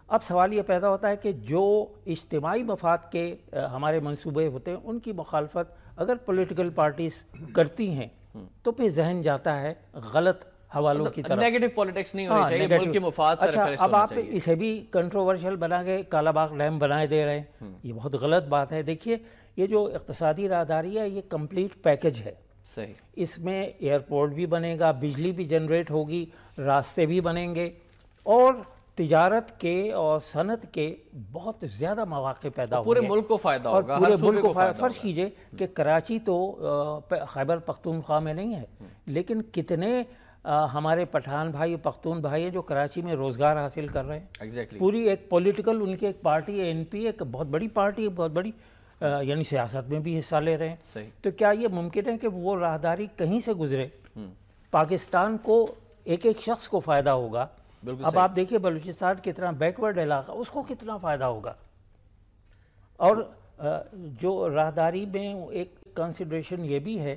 اب سوال یہ پیدا ہوتا ہے کہ جو اجتماعی مفاد کے ہمارے منصوبے ہوتے ہیں ان کی مخالفت اگر پولیٹیکل پارٹیز کرتی ہیں تو پھر ذہن جاتا ہے غلط حوالوں کی طرف. نیگیٹو پولیٹکس نہیں ہونی چاہیے, ملک کے مفاد سے ریفرنس ہونا چاہیے. اب آپ اسے بھی کنٹروورشل بنا کے کالا باغ ڈیم بنائے دے رہے ہیں, یہ بہت غلط بات ہے. دیکھیے یہ جو اقتصادی راہداری ہے یہ کمپلیٹ پیکج ہے. صحیح, اس میں ایئرپورٹ بھی بنے گا, بجلی بھی جنریٹ ہوگی, راستے بھی بنیں گے, اور تجارت کے اور صنعت کے بہت زیادہ مواقع پیدا ہوں گے. پورے ملک کو فائدہ ہوگا, پورے ملک کو فائدہ. فرض کیجئے کہ کراچی تو خیبر پختونخوا میں نہیں ہے, لیکن کتنے ہمارے پٹھان بھائی, پختون بھائی ہیں جو کراچی میں روزگار حاصل کر رہے ہیں. پوری ایک پولیٹیکل ان کی ایک پارٹی ہے, NP, ایک بہت بڑی پارٹی ہے, بہت بڑی, یعنی سیاست میں بھی حصہ لے رہے ہیں. تو کیا یہ ممکن ہے کہ وہ راہداری کہیں سے گزرے, پاکستان کو ایک ایک شخص کو فائدہ ہوگا. اب آپ دیکھیے بلوچستان کتنا بیکورڈ علاقہ, اس کو کتنا فائدہ ہوگا. اور جو راہداری میں ایک کنسیڈریشن یہ بھی ہے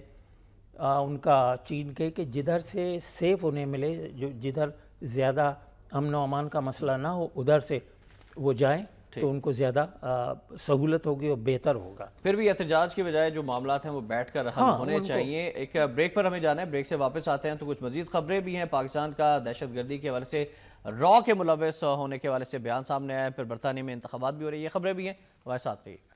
ان کا چین کے کہ جدھر سے سیف انہیں ملے, جو جدھر زیادہ امن و امان کا مسئلہ نہ ہو ادھر سے وہ جائیں تو ان کو زیادہ سہولت ہوگی اور بہتر ہوگا. پھر بھی احتجاج کی بجائے جو معاملات ہیں وہ بیٹھ کر حل ہونے چاہیے. ایک بریک پر ہمیں جانا ہے, بریک سے واپس آتے ہیں تو کچھ مزید خبریں بھی ہیں. پاکستان کا دہشت گردی کے حوالے سے را کے ملوث ہونے کے حوالے سے بیان سامنے آیا ہے. پھر برطانیہ میں انتخابات بھی ہو رہی ہیں, یہ خبریں بھی ہیں, ہمارے ساتھ رہیے.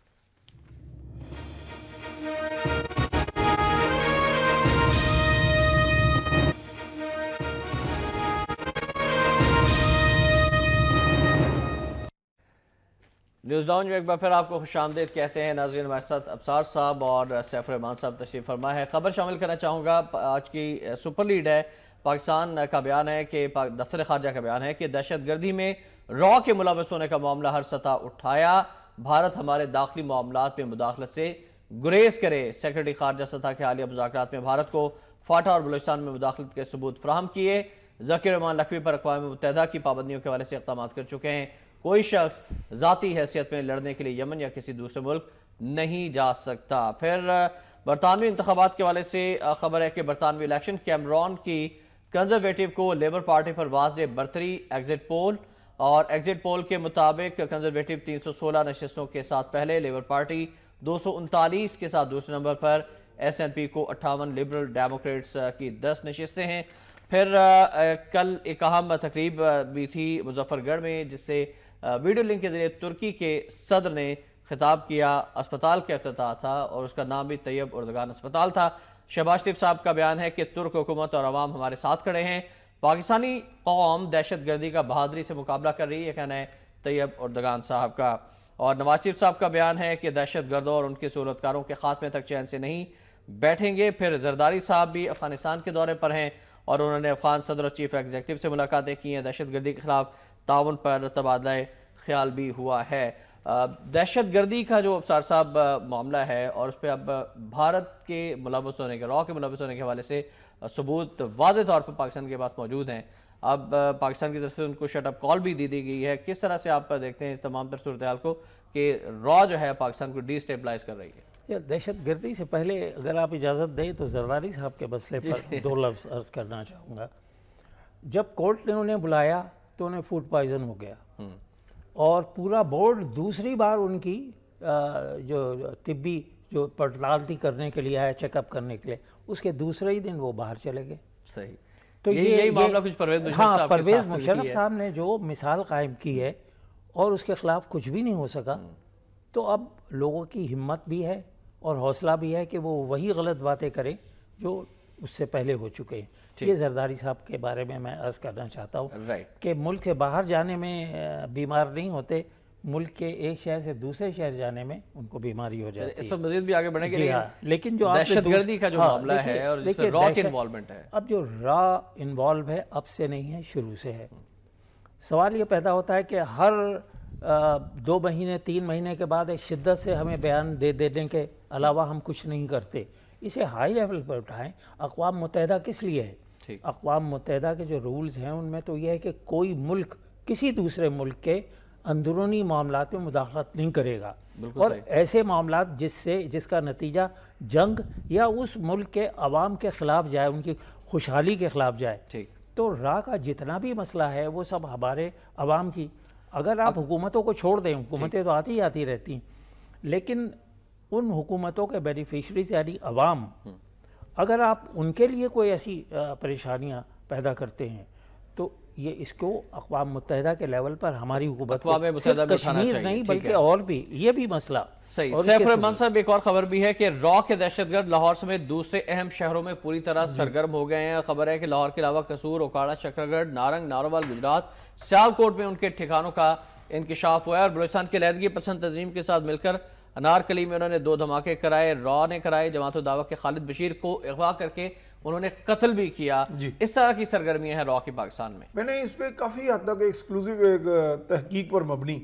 نیوز لاؤنج میں ایک بار پھر آپ کو خوش آمدید کہتے ہیں. ناظرین, ہمارے ساتھ ابصار صاحب اور سیف الرحمان صاحب تشریف فرما ہے. خبر شامل کرنا چاہوں گا, آج کی سپر لیڈ ہے. پاکستان کا بیان ہے کہ دفتر خارجہ کا بیان ہے کہ دہشت گردی میں را کے ملوث ہونے کا معاملہ ہر سطح اٹھایا. بھارت ہمارے داخلی معاملات میں مداخلت سے گریز کرے. سیکرٹری خارجہ سطح کے حالیہ مذاکرات میں بھارت کو فاٹا اور بلوچستان میں مداخلت کے ثبوت فراہم کیے. ذکیر رحمان لکھوی پر اقوام متحدہ کی پابندیوں کے حوالے سے اقدامات کر چکے ہیں. کوئی شخص ذاتی حیثیت میں لڑنے کے لیے یمن یا کسی دوسرے ملک نہیں جا سکتا. پھر برطانوی انتخابات کے حوالے سے خبر ہے کہ برطانوی الیکشن کیمرون کی کنزرویٹو کو لیبر پارٹی پر واضح برتری، ایگزٹ پول اور ایگزٹ پول کے مطابق کنزرویٹو 316 نشستوں کے ساتھ پہلے، لیبر پارٹی 239 کے ساتھ دوسرے نمبر پر، ایس این پی کو 58، لبرل ڈیموکریٹس کی 10 نشستیں ہیں۔ پھر کل ایک اہم تقریب بھی تھی مظفر گڑھ میں، جس سے ویڈیو لنک کے ذریعے ترکی کے صدر نے خطاب کیا، اسپتال کا افتتاح تھا اور اس کا نام بھی طیب اردگان اسپتال تھا۔ شہباز شریف صاحب کا بیان ہے کہ ترک حکومت اور عوام ہمارے ساتھ کھڑے ہیں، پاکستانی قوم دہشت گردی کا بہادری سے مقابلہ کر رہی ہے، کہنا ہے طیب اردگان صاحب کا۔ اور نواز شریف صاحب کا بیان ہے کہ دہشت گردوں اور ان کے سہولتکاروں کے خاتمے تک چین سے نہیں بیٹھیں گے۔ پھر زرداری صاحب بھی افغانستان کے دورے پر ہیں اور انہوں نے افغان صدر اور چیف ایگزیکٹو سے ملاقاتیں کی ہیں، دہشت گردی کے خلاف تعاون پر تبادلہ خیال بھی ہوا ہے۔ دہشت گردی کا جو ابصار صاحب معاملہ ہے اور اس پہ اب بھارت کے ملوث ہونے کے، را کے ملوث ہونے کے حوالے سے ثبوت واضح طور پر پاکستان کے پاس موجود ہیں، اب پاکستان کی طرف سے ان کو شٹ اپ کال بھی دی گئی ہے، کس طرح سے آپ دیکھتے ہیں اس تمام تر صورتحال کو کہ را جو ہے پاکستان کو ڈی اسٹیبلائز کر رہی ہے؟ دہشت گردی سے پہلے اگر آپ اجازت دیں تو زرداری صاحب کے مسئلے پر 2 لفظ عرض کرنا چاہوں گا۔ جب کورٹ نے انہیں بلایا تو انہیں فوڈ پوائزن ہو گیا اور پورا بورڈ دوسری بار ان کی جو طبی جو پڑتال کرنے کے لیے آیا، چیک اپ کرنے کے لیے، اس کے دوسرے ہی دن وہ باہر چلے گئے۔ صحیح، تو یہی معاملہ کچھ پرویز مشرف صاحب نے جو مثال قائم کی ہے اور اس کے خلاف کچھ بھی نہیں ہو سکا، تو اب لوگوں کی ہمت بھی ہے اور حوصلہ بھی ہے کہ وہ وہی غلط باتیں کریں جو اس سے پہلے ہو چکے ہیں۔ یہ زرداری صاحب کے بارے میں عرض کرنا چاہتا ہوں کہ ملک سے باہر جانے میں بیمار نہیں ہوتے، ملک کے ایک شہر سے دوسرے شہر جانے میں ان کو بیماری ہو جاتی ہے۔ اس پر مزید بھی آگے بڑھیں گے، لیکن جو دہشت گردی کا جو معاملہ ہے اور جس میں را کی انوالومنٹ ہے، اب جو را انوالو ہے اب سے نہیں ہے، شروع سے ہے۔ سوال یہ پیدا ہوتا ہے کہ ہر 2 مہینے 3 مہینے کے بعد ایک شدت سے ہمیں بیان دے دینے کے علاوہ ہم کچھ نہیں کرتے، اسے ہائی لیول پر اٹھائیں۔ اقوام متحدہ کس لیے ہے؟ اقوام متحدہ کے جو رولز ہیں ان میں تو یہ ہے کہ کوئی ملک کسی دوسرے ملک کے اندرونی معاملات میں مداخلت نہیں کرے گا، اور ایسے معاملات جس کا نتیجہ جنگ یا اس ملک کے عوام کے خلاف جائے، ان کی خوشحالی کے خلاف جائے۔ تو را کا جتنا بھی مسئلہ ہے وہ سب ہمارے عوام کی، اگر آپ حکومتوں کو چھوڑ دیں، حکومتیں تو آتی رہتی ہیں، لیکن ان حکومتوں کے بینیفیشریز یعنی عوام، اگر آپ ان کے لیے کوئی ایسی پریشانیاں پیدا کرتے ہیں تو یہ اس کو اقوام متحدہ کے لیول پر ہماری حکومت کو صرف کشمیر نہیں بلکہ اور بھی یہ بھی مسئلہ۔ صحیح، سیف الرحمان صاحب ایک اور خبر بھی ہے کہ را کے دہشت گرد لاہور سمیت دوسرے اہم شہروں میں پوری طرح سرگرم ہو گئے ہیں۔ خبر ہے کہ لاہور کے علاوہ قصور، اوکاڑا، شکرگڑھ، نارنگ، ناروال، گجرات، سیالکوٹ میں ان کے ٹھکانوں کا انکشاف ہوا ہے اور بلوچستان کی علیحدگی پسند تنظیم کے ساتھ مل کر انارکلی میں انہوں نے 2 دھماکے کرائے، را نے کرائے، جماعت الدعوہ کے خالد بشیر کو اغوا کر کے انہوں نے قتل بھی کیا۔ اس طرح کی سرگرمیاں ہیں را کی پاکستان میں۔ میں نے اس پہ کافی حد تک ایکسکلوزیو ایک تحقیق پر مبنی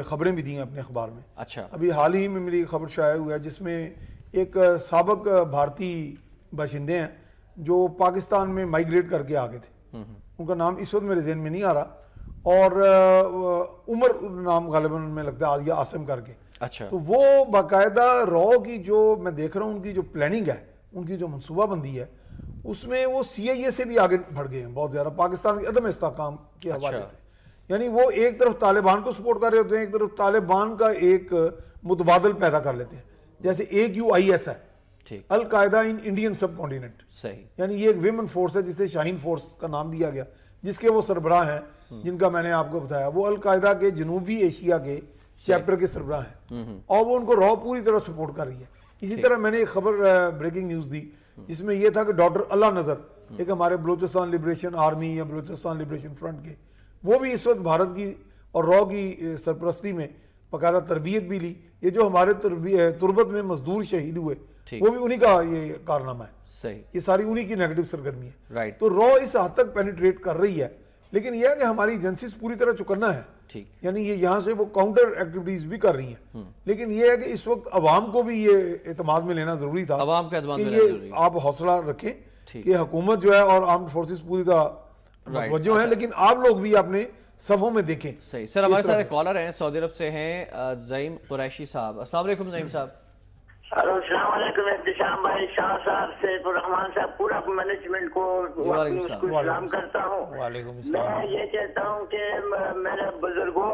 خبریں بھی دی ہیں اپنے اخبار میں۔ اچھا، ابھی حال ہی میں میری خبر شائع ہوا ہے جس میں ایک سابق بھارتی باشندے ہیں جو پاکستان میں مائیگریٹ کر کے آگے تھے، ان کا نام اس وقت میرے ذہن میں نہیں آ رہا، اور عمر نام غالباً میں لگتا ہے یا عاصم کر کے۔ اچھا، تو وہ باقاعدہ را کی جو میں دیکھ رہا ہوں ان کی جو پلاننگ ہے، ان کی جو منصوبہ بندی ہے، اس میں وہ سی آئی اے سے بھی آگے بڑھ گئے ہیں بہت زیادہ، پاکستان کے عدم استحکام کے حوالے سے۔ یعنی وہ ایک طرف طالبان کو سپورٹ کر رہے ہوتے ہیں، ایک طرف طالبان کا ایک متبادل پیدا کر لیتے ہیں، جیسے AQIS ہے، القاعدہ ان انڈین سب کانٹیننٹ۔ صحیح، یعنی یہ ایک ویمن فورس ہے جسے شاہین فورس کا نام دیا گیا، جس کے وہ سربراہ ہیں جن کا میں نے آپ کو بتایا، وہ القاعدہ کے جنوبی ایشیا کے چیپٹر کے سربراہ ہیں، اور وہ ان کو را پوری طرح سپورٹ کر رہی ہے۔ اسی طرح میں نے ایک خبر بریکنگ نیوز دی جس میں یہ تھا کہ ڈاکٹر اللہ نظر، ایک ہمارے بلوچستان لبریشن آرمی یا بلوچستان لبریشن فرنٹ کے، وہ بھی اس وقت بھارت کی اور را کی سرپرستی میں باقاعدہ تربیت بھی لی۔ یہ جو ہمارے تربت میں مزدور شہید ہوئے وہ بھی انہی کا یہ کارنامہ ہے۔ صحیح، یہ ساری انہی کی نیگیٹو سرگرمی ہے۔ تو را اس حد تک پینیٹریٹ کر رہی ہے، لیکن یہ ہے کہ ہماری ایجنسیز پوری طرح چکنا ہے، یعنی یہ یہاں سے وہ کاؤنٹر ایکٹیویٹیز بھی کر رہی ہیں، لیکن یہ ہے کہ اس وقت عوام کو بھی یہ اعتماد میں لینا ضروری تھا، عوام کا اعتماد کہ یہ آپ حوصلہ رکھیں کہ حکومت جو ہے اور آرمڈ فورسز پوری طرح متوجہ ہیں، لیکن آپ لوگ بھی اپنے صفوں میں دیکھیں۔ صحیح، سر ہمارے ساتھ ایک کالر ہیں، سعودی عرب سے ہیں زعیم قریشی صاحب۔ السلام علیکم زعیم صاحب۔ السلام علیکم احتشام بھائی، شاہ صاحب، سیف الرحمان صاحب، پورا مینجمنٹ کو سلام کرتا ہوں۔ میں یہ کہتا ہوں کہ میرے بزرگوں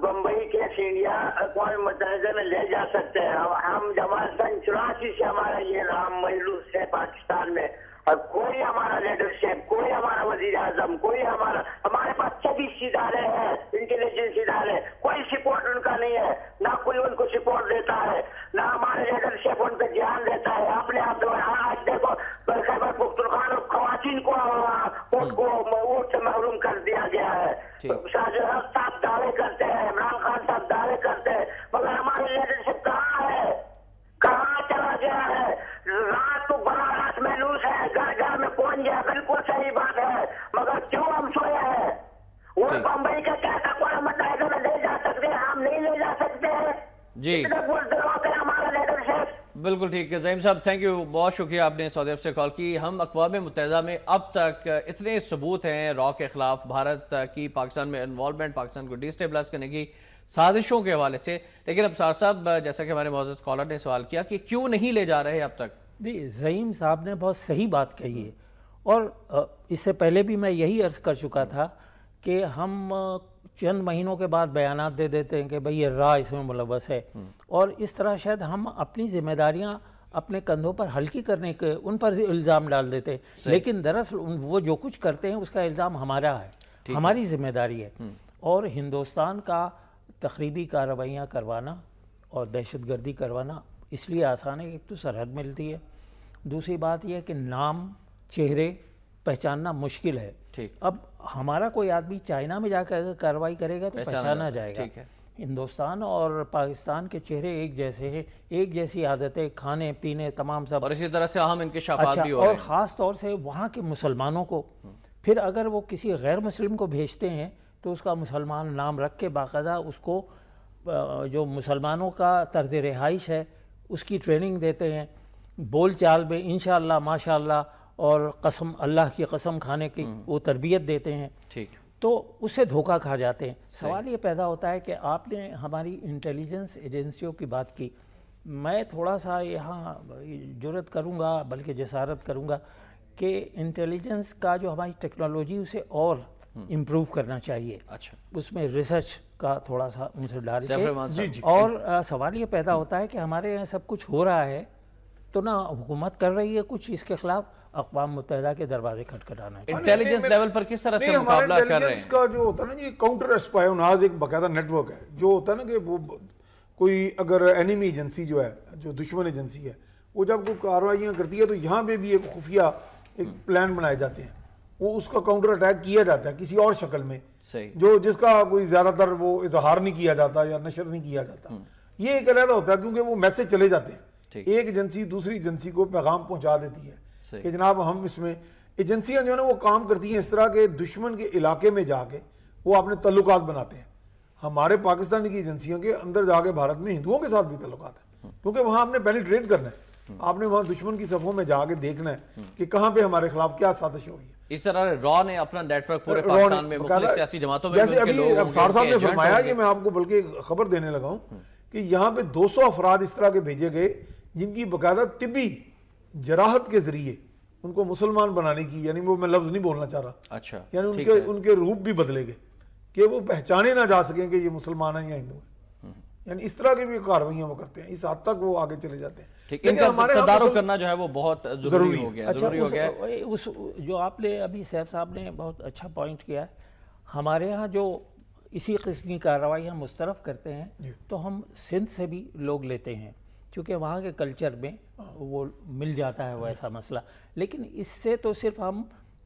بمبئی کیس انڈیا اقوام متحدہ میں لے جا سکتے ہیں، ہم جماعت سن 84 سے ہمارا یہ نام محلوس ہے پاکستان میں، اور کوئی ہمارا لیڈرشپ، کوئی ہمارا وزیر اعظم، کوئی ہمارے پاس 26 ادارے ہیں، انٹیلیجنس ادارے، کوئی سپورٹ ان کا نہیں ہے، نہ کوئی ان کو سپورٹ دیتا ہے، نہ ہمارے لیڈرشپ ان پہ دھیان دیتا ہے۔ اپنے آپ آج دیکھو خیبر پختونخوا خواتین کو ووٹ سے محروم کر دیا گیا ہے، شاہجہاں صاحب دعوے کرتے ہیں، عمران خان صاحب دعوے کرتے ہیں، مگر ہماری لیڈرشپ کہاں ہے، کہاں چلا گیا ہے؟ رات کو بڑا رات محلوس ہے، گھر گھر میں پہنچ گیا، بالکل صحیح بات ہے، مگر کیوں ہم سوئے ہیں؟ وہ بمبئی کا کیا اقوام متحدہ میں لے جا سکتے ہیں، ہم نہیں لے جا سکتے ہیں جی ہمارا لیڈرشپ۔ بالکل ٹھیک ہے زعیم صاحب، تھینک یو، بہت شکریہ آپ نے سعودی عرب سے کال کی۔ ہم اقوام متحدہ میں اب تک اتنے ثبوت ہیں را کے خلاف بھارت کی پاکستان میں انوالومنٹ، پاکستان کو ڈیسٹیبلائز کرنے کی سازشوں کے حوالے سے، لیکن ابصار صاحب جیسا کہ ہمارے معزز کالر نے سوال کیا کہ کیوں نہیں لے جا رہے اب تک؟ جی زعیم صاحب نے بہت صحیح بات کہی ہے، اور اس سے پہلے بھی میں یہی عرض کر چکا تھا کہ ہم چند مہینوں کے بعد بیانات دے دیتے ہیں کہ بھئی یہ را اس میں ملوث ہے، اور اس طرح شاید ہم اپنی ذمہ داریاں اپنے کندھوں پر ہلکی کرنے کے ان پر الزام ڈال دیتے ہیں، لیکن دراصل وہ جو کچھ کرتے ہیں اس کا الزام ہمارا ہے، ہماری ذمہ داری ہے۔ اور ہندوستان کا تخریبی کارروائیاں کروانا اور دہشت گردی کروانا اس لیے آسان ہے، ایک تو سرحد ملتی ہے، دوسری بات یہ ہے کہ نام چہرے پہچاننا مشکل ہے۔ اب ہمارا کوئی آدمی چائنا میں جا کر کارروائی کرے گا تو پہچانا جائے گا۔ ہندوستان اور پاکستان کے چہرے ایک جیسے ہیں، ایک جیسی عادتیں، کھانے پینے تمام سب، اور اسی طرح سے اہم انکشافات بھی ہو رہے ہیں، اور خاص طور سے وہاں کے مسلمانوں کو پھر اگر وہ کسی غیر مسلم کو بھیجتے ہیں تو اس کا مسلمان نام رکھ کے باقاعدہ اس کو جو مسلمانوں کا طرز رہائش ہے اس کی ٹریننگ دیتے ہیں، بول چال میں انشاءاللہ ماشاءاللہ اور قسم اللہ کی قسم کھانے کی وہ تربیت دیتے ہیں، تو اس سے دھوکہ کھا جاتے ہیں۔ سوال یہ پیدا ہوتا ہے کہ آپ نے ہماری انٹیلیجنس ایجنسیوں کی بات کی، میں تھوڑا سا یہاں جرات کروں گا بلکہ جسارت کروں گا کہ انٹیلیجنس کا جو ہماری ٹیکنالوجی اسے اور امپروو کرنا چاہیے، اس میں ریسرچ کا تھوڑا سا ان سے ڈال کے، اور سوال یہ پیدا ہوتا ہے کہ ہمارے یہاں سب کچھ ہو رہا ہے تو نہ حکومت کر رہی ہے کچھ اس کے خلاف، اقوام متحدہ کے دروازے کھٹکھٹانا ہے۔ انٹیلیجنس لیول پر کس طرح سے مقابلہ کر رہے ہیں؟ انٹیلیجنس کا جو ہوتا ہے نا، یہ کاؤنٹر اسپائیوناج ایک باقاعدہ نیٹ ورک ہے، جو ہوتا ہے نا کہ وہ کوئی اگر اینیمی ایجنسی جو ہے، جو دشمن ایجنسی ہے، وہ جب کوئی کارروائیاں کرتی ہے تو یہاں پہ بھی ایک خفیہ ایک پلان بنائے جاتے ہیں، وہ اس کا کاؤنٹر اٹیک کیا جاتا ہے کسی اور شکل میں، جو جس کا کوئی زیادہ تر وہ اظہار نہیں کیا جاتا یا نشر نہیں کیا جاتا۔ یہ ایک علیحدہ ہوتا ہے کیونکہ وہ میسج چلے جاتے ہیں، ایک ایجنسی دوسری ایجنسی کو پیغام پہنچا دیتی ہے کہ جناب ہم اس میں، ایجنسیاں جو ہے نا وہ کام کرتی ہیں اس طرح کے دشمن کے علاقے میں جا کے وہ اپنے تعلقات بناتے ہیں۔ ہمارے پاکستان کی ایجنسیوں کے اندر جا کے بھارت میں ہندوؤں کے ساتھ بھی تعلقات ہیں، کیونکہ وہاں آپ نے پینیٹریٹ کرنا ہے، آپ نے وہاں دشمن کی صفوں میں جا کے دیکھنا ہے کہ کہاں پہ ہمارے خلاف کیا سازش ہو رہی ہے۔ اس طرح را نے اپنا نیٹ ورک پورے پاکستان میں مختلف سیاسی جماعتوں میں، جیسے ابھی ابصار صاحب نے فرمایا، یہ میں آپ کو بلکہ خبر دینے لگا ہوں کہ یہاں پہ 200 افراد اس طرح کے بھیجے گئے جن کی باقاعدہ طبی جراحت کے ذریعے ان کو مسلمان بنانے کی، یعنی وہ میں لفظ نہیں بولنا چاہ رہا، یعنی ان کے روپ بھی بدلے گئے کہ وہ پہچانے نہ جا سکیں کہ یہ مسلمان ہیں یا ہندو ہیں، یعنی اس طرح کی بھی کارروائیاں وہ کرتے ہیں، اس حد تک وہ آگے چلے جاتے ہیں۔ ان کا تدارک کرنا جو ہے وہ بہت ضروری ہو گیا۔ اس جو آپ نے ابھی سیف صاحب نے بہت اچھا پوائنٹ کیا ہے، ہمارے ہاں جو اسی قسم کی کارروائی ہم مسترف کرتے ہیں تو ہم سندھ سے بھی لوگ لیتے ہیں، کیونکہ وہاں کے کلچر میں وہ مل جاتا ہے ویسا مسئلہ، لیکن اس سے تو صرف ہم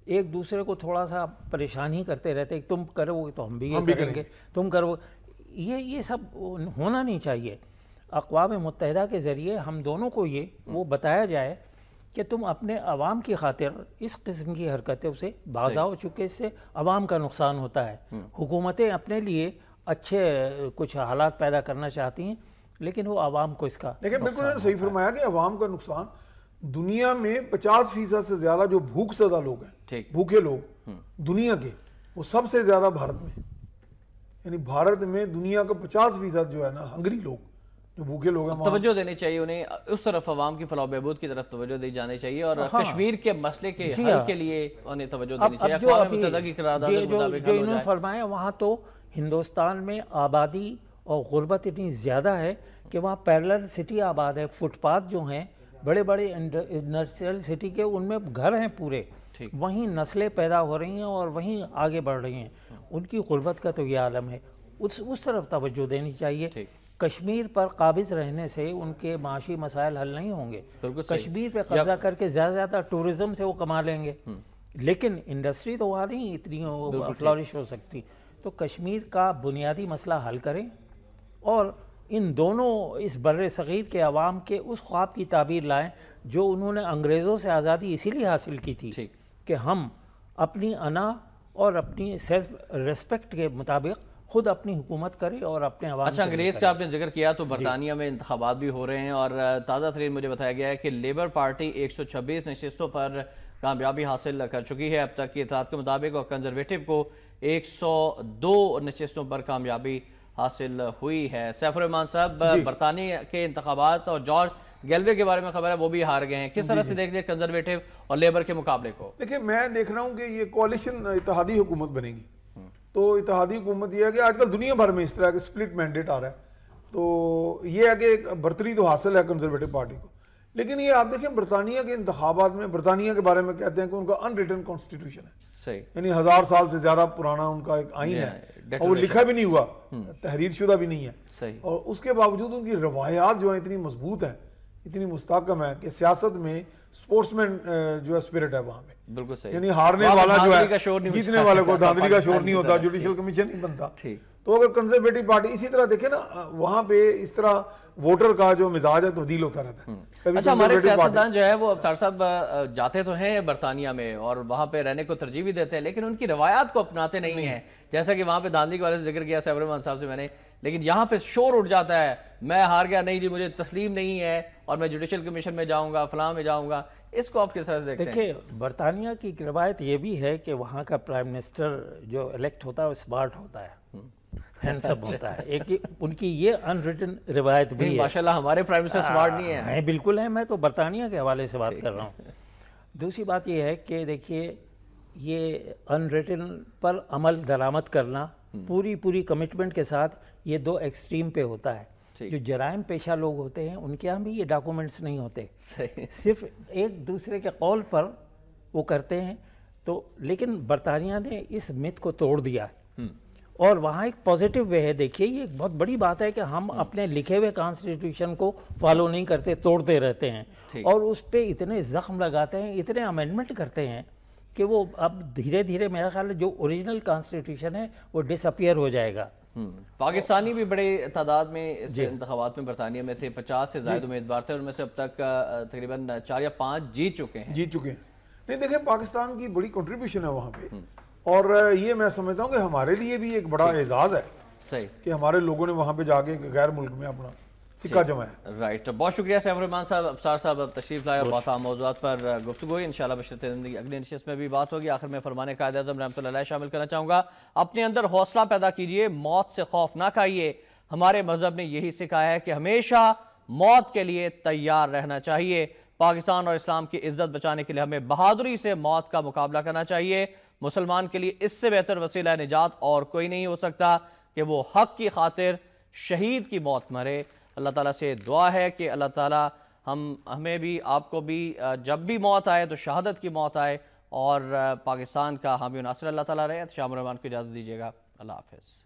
ایک دوسرے کو تھوڑا سا پریشان ہی کرتے رہتے ہیں، تم کرو گے تو ہم بھی یہ کریں گے، تم کرو، یہ سب ہونا نہیں چاہیے۔ اقوام متحدہ کے ذریعے ہم دونوں کو وہ بتایا جائے کہ تم اپنے عوام کی خاطر اس قسم کی حرکتوں سے باز آؤ، چونکہ اس سے عوام کا نقصان ہوتا ہے۔ حکومتیں اپنے لیے اچھے کچھ حالات پیدا کرنا چاہتی ہیں لیکن وہ عوام کو اس کا لیکن بالکل صحیح فرمایا کہ عوام کا نقصان، دنیا میں 50% سے زیادہ جو بھوک زدہ لوگ ہیں، بھوکے لوگ دنیا کے، وہ سب سے زیادہ بھارت میں، یعنی بھارت میں دنیا کا 50% جو ہے نا ہنگری لوگ، جو بھوکے لوگ ہیں توجہ دینی چاہیے انہیں اس طرف، عوام کی فلاح و بہبود کی طرف توجہ دی جانی چاہیے، اور کشمیر کے مسئلے کے حل کے لیے انہیں توجہ دینی چاہیے۔ اقوام متحدہ کی قرارداد کے مطابق جو انہوں نے فرمایا، وہاں تو ہندوستان میں آبادی اور غربت اتنی زیادہ ہے کہ وہاں پیرلل سٹی آباد ہے، فٹ پاتھ جو ہیں بڑے بڑے انڈسٹریل سٹی کے، ان میں گھر ہیں پورے، وہیں نسلیں پیدا ہو رہی ہیں اور وہیں آگے بڑھ رہی ہیں، ان کی غربت کا تو یہ عالم ہے، اس طرف توجہ دینی چاہیے۔ کشمیر پر قابض رہنے سے ان کے معاشی مسائل حل نہیں ہوں گے، کشمیر پہ قبضہ کر کے زیادہ زیادہ ٹورزم سے وہ کما لیں گے، لیکن انڈسٹری تو وہاں نہیں اتنی فلورش ہو سکتی۔ تو کشمیر کا بنیادی مسئلہ حل کریں اور ان دونوں اس بر صغیر کے عوام کے اس خواب کی تعبیر لائیں جو انہوں نے انگریزوں سے آزادی اسی لیے حاصل کی تھی کہ ہم اپنی انا اور اپنی سیلف ریسپیکٹ کے مطابق خود اپنی حکومت کریں اور اپنے عوام۔ اچھا، انگریز کا آپ نے ذکر کیا تو برطانیہ میں انتخابات بھی ہو رہے ہیں، اور تازہ ترین مجھے بتایا گیا ہے کہ لیبر پارٹی 126 نشستوں پر کامیابی حاصل کر چکی ہے اب تک کی اطلاعات کے مطابق، اور کنزرویٹو کو 102 نشستوں پر کامیابی حاصل ہوئی ہے۔ سیف الرحمان صاحب، برطانیہ کے انتخابات اور جارج گیلوے کے بارے میں خبر ہے وہ بھی ہار گئے ہیں، کس طرح سے دیکھتے ہیں کنزرویٹو اور لیبر کے مقابلے کو؟ دیکھیں، میں دیکھ رہا ہوں کہ یہ کوalition اتحادی حکومت بنے گی، تو اتحادی حکومت یہ ہے کہ آج کل دنیا بھر میں اس طرح کے سپلٹ مینڈیٹ آ رہا ہے، تو یہ ہے کہ ایک برتری تو حاصل ہے کنزرویٹو پارٹی کو، لیکن یہ آپ دیکھیں برطانیہ کے انتخابات میں، برطانیہ کے بارے میں کہتے ہیں کہ ان کا ان ریٹن کانسٹیٹیوشن ہے، یعنی 1000 سال سے زیادہ پرانا ان کا ایک آئین ہے، اور وہ لکھا بھی نہیں ہوا، تحریر شدہ بھی نہیں ہے، اور اس کے باوجود ان کی روایات جو ہیں اتنی مضبوط ہیں، اتنی مستحکم ہے کہ سیاست میں سپورٹس مین جو ہے اسپرٹ ہے وہاں پہ، بالکل صحیح، یعنی ہارنے والا جو ہے جیتنے والے کو دھاندلی کا شور نہیں ہوتا، جوڈیشل کمیشن نہیں بنتا۔ تو اگر کنزرویٹو پارٹی اسی طرح دیکھیں نا، وہاں پہ اس طرح ووٹر کا جو مزاج ہے تبدیل ہوتا رہتا ہے۔ اچھا، ہمارے سیاستدان جو ہے وہ افسر صاحب جاتے تو ہیں برطانیہ میں اور وہاں پہ رہنے کو ترجیح بھی دیتے ہیں، لیکن ان کی روایات کو اپناتے نہیں ہیں، جیسا کہ وہاں پہ دھاندلی کے والے سے ذکر کیا سیف الرحمان صاحب سے میں نے، لیکن یہاں پہ شور اٹھ جاتا ہے، میں ہار گیا، نہیں جی مجھے تسلیم نہیں ہے اور میں جوڈیشل کمیشن میں جاؤں گا، فلاں میں جاؤں گا، اس کو آپ کس طرح سے دیکھتے ہیں؟ دیکھیں، برطانیہ کی روایت یہ بھی ہے کہ وہاں کا پرائم منسٹر جو الیکٹ ہوتا ہے وہ اسمارٹ ہوتا ہے، ہینڈسم ہوتا ہے، ایک ان کی یہ ان ریٹن روایت بھی ہے۔ ماشاءاللہ ہمارے پرائم منسٹر اسمارٹ نہیں ہیں، بالکل ہیں، میں تو برطانیہ کے حوالے سے بات کر رہا ہوں۔ دوسری بات یہ ہے کہ دیکھیے، یہ ان ریٹن پر عمل درآمد کرنا پوری کمٹمنٹ کے ساتھ یہ دو ایکسٹریم پہ ہوتا ہے۔ جو جرائم پیشہ لوگ ہوتے ہیں ان کے ہاں بھی یہ ڈاکومنٹس نہیں ہوتے، صرف ایک دوسرے کے قول پر وہ کرتے ہیں، تو لیکن برطانیہ نے اس مت کو توڑ دیا اور وہاں ایک پازیٹیو وے ہے۔ دیکھیے، یہ ایک بہت بڑی بات ہے کہ ہم اپنے لکھے ہوئے کانسٹیٹیوشن کو فالو نہیں کرتے، توڑتے رہتے ہیں اور اس پہ اتنے زخم لگاتے ہیں، اتنے امینڈمنٹ کرتے ہیں کہ وہ اب دھیرے دھیرے میرا خیال ہے جو اوریجنل کانسٹیٹیوشن ہے وہ ڈس اپیئر ہو جائے گا۔ پاکستانی بھی بڑے تعداد میں اس انتخابات میں برطانیہ میں تھے، 50 سے زائد امیدوار تھے، ان میں سے اب تک تقریباً 4 یا 5 جیت چکے ہیں۔ نہیں، دیکھیں پاکستان کی بڑی کنٹریبیوشن ہے وہاں پہ، اور یہ میں سمجھتا ہوں کہ ہمارے لیے بھی ایک بڑا اعزاز ہے کہ ہمارے لوگوں نے وہاں پہ جا کے ایک غیر ملک میں اپنا سکہ جمایا۔ رائٹ، بہت شکریہ سیف الرحمان صاحب، ابصار صاحب، اب تشریف لائے اور بہت اہم موضوعات پر گفتگو ہوئی، انشاءاللہ بشرط زندگی اگلی نشست میں بھی بات ہوگی۔ آخر میں فرمان قائد اعظم رحمۃ اللہ علیہ شامل کرنا چاہوں گا، اپنے اندر حوصلہ پیدا کیجئے، موت سے خوف نہ کھائیے۔ ہمارے مذہب نے یہی سکھایا ہے کہ ہمیشہ موت کے لیے تیار رہنا چاہیے۔ پاکستان اور اسلام کی عزت بچانے کے لیے ہمیں بہادری سے موت کا مقابلہ کرنا چاہیے۔ مسلمان کے لیے اس سے بہتر وسیلہ نجات اور کوئی نہیں ہو سکتا کہ وہ حق کی خاطر شہید کی موت مرے۔ اللہ تعالیٰ سے دعا ہے کہ اللہ تعالیٰ ہمیں بھی، آپ کو بھی، جب بھی موت آئے تو شہادت کی موت آئے، اور پاکستان کا حامی و ناصر اللہ تعالیٰ رہے۔ شام الرحمان کو اجازت دیجیے گا، اللہ حافظ۔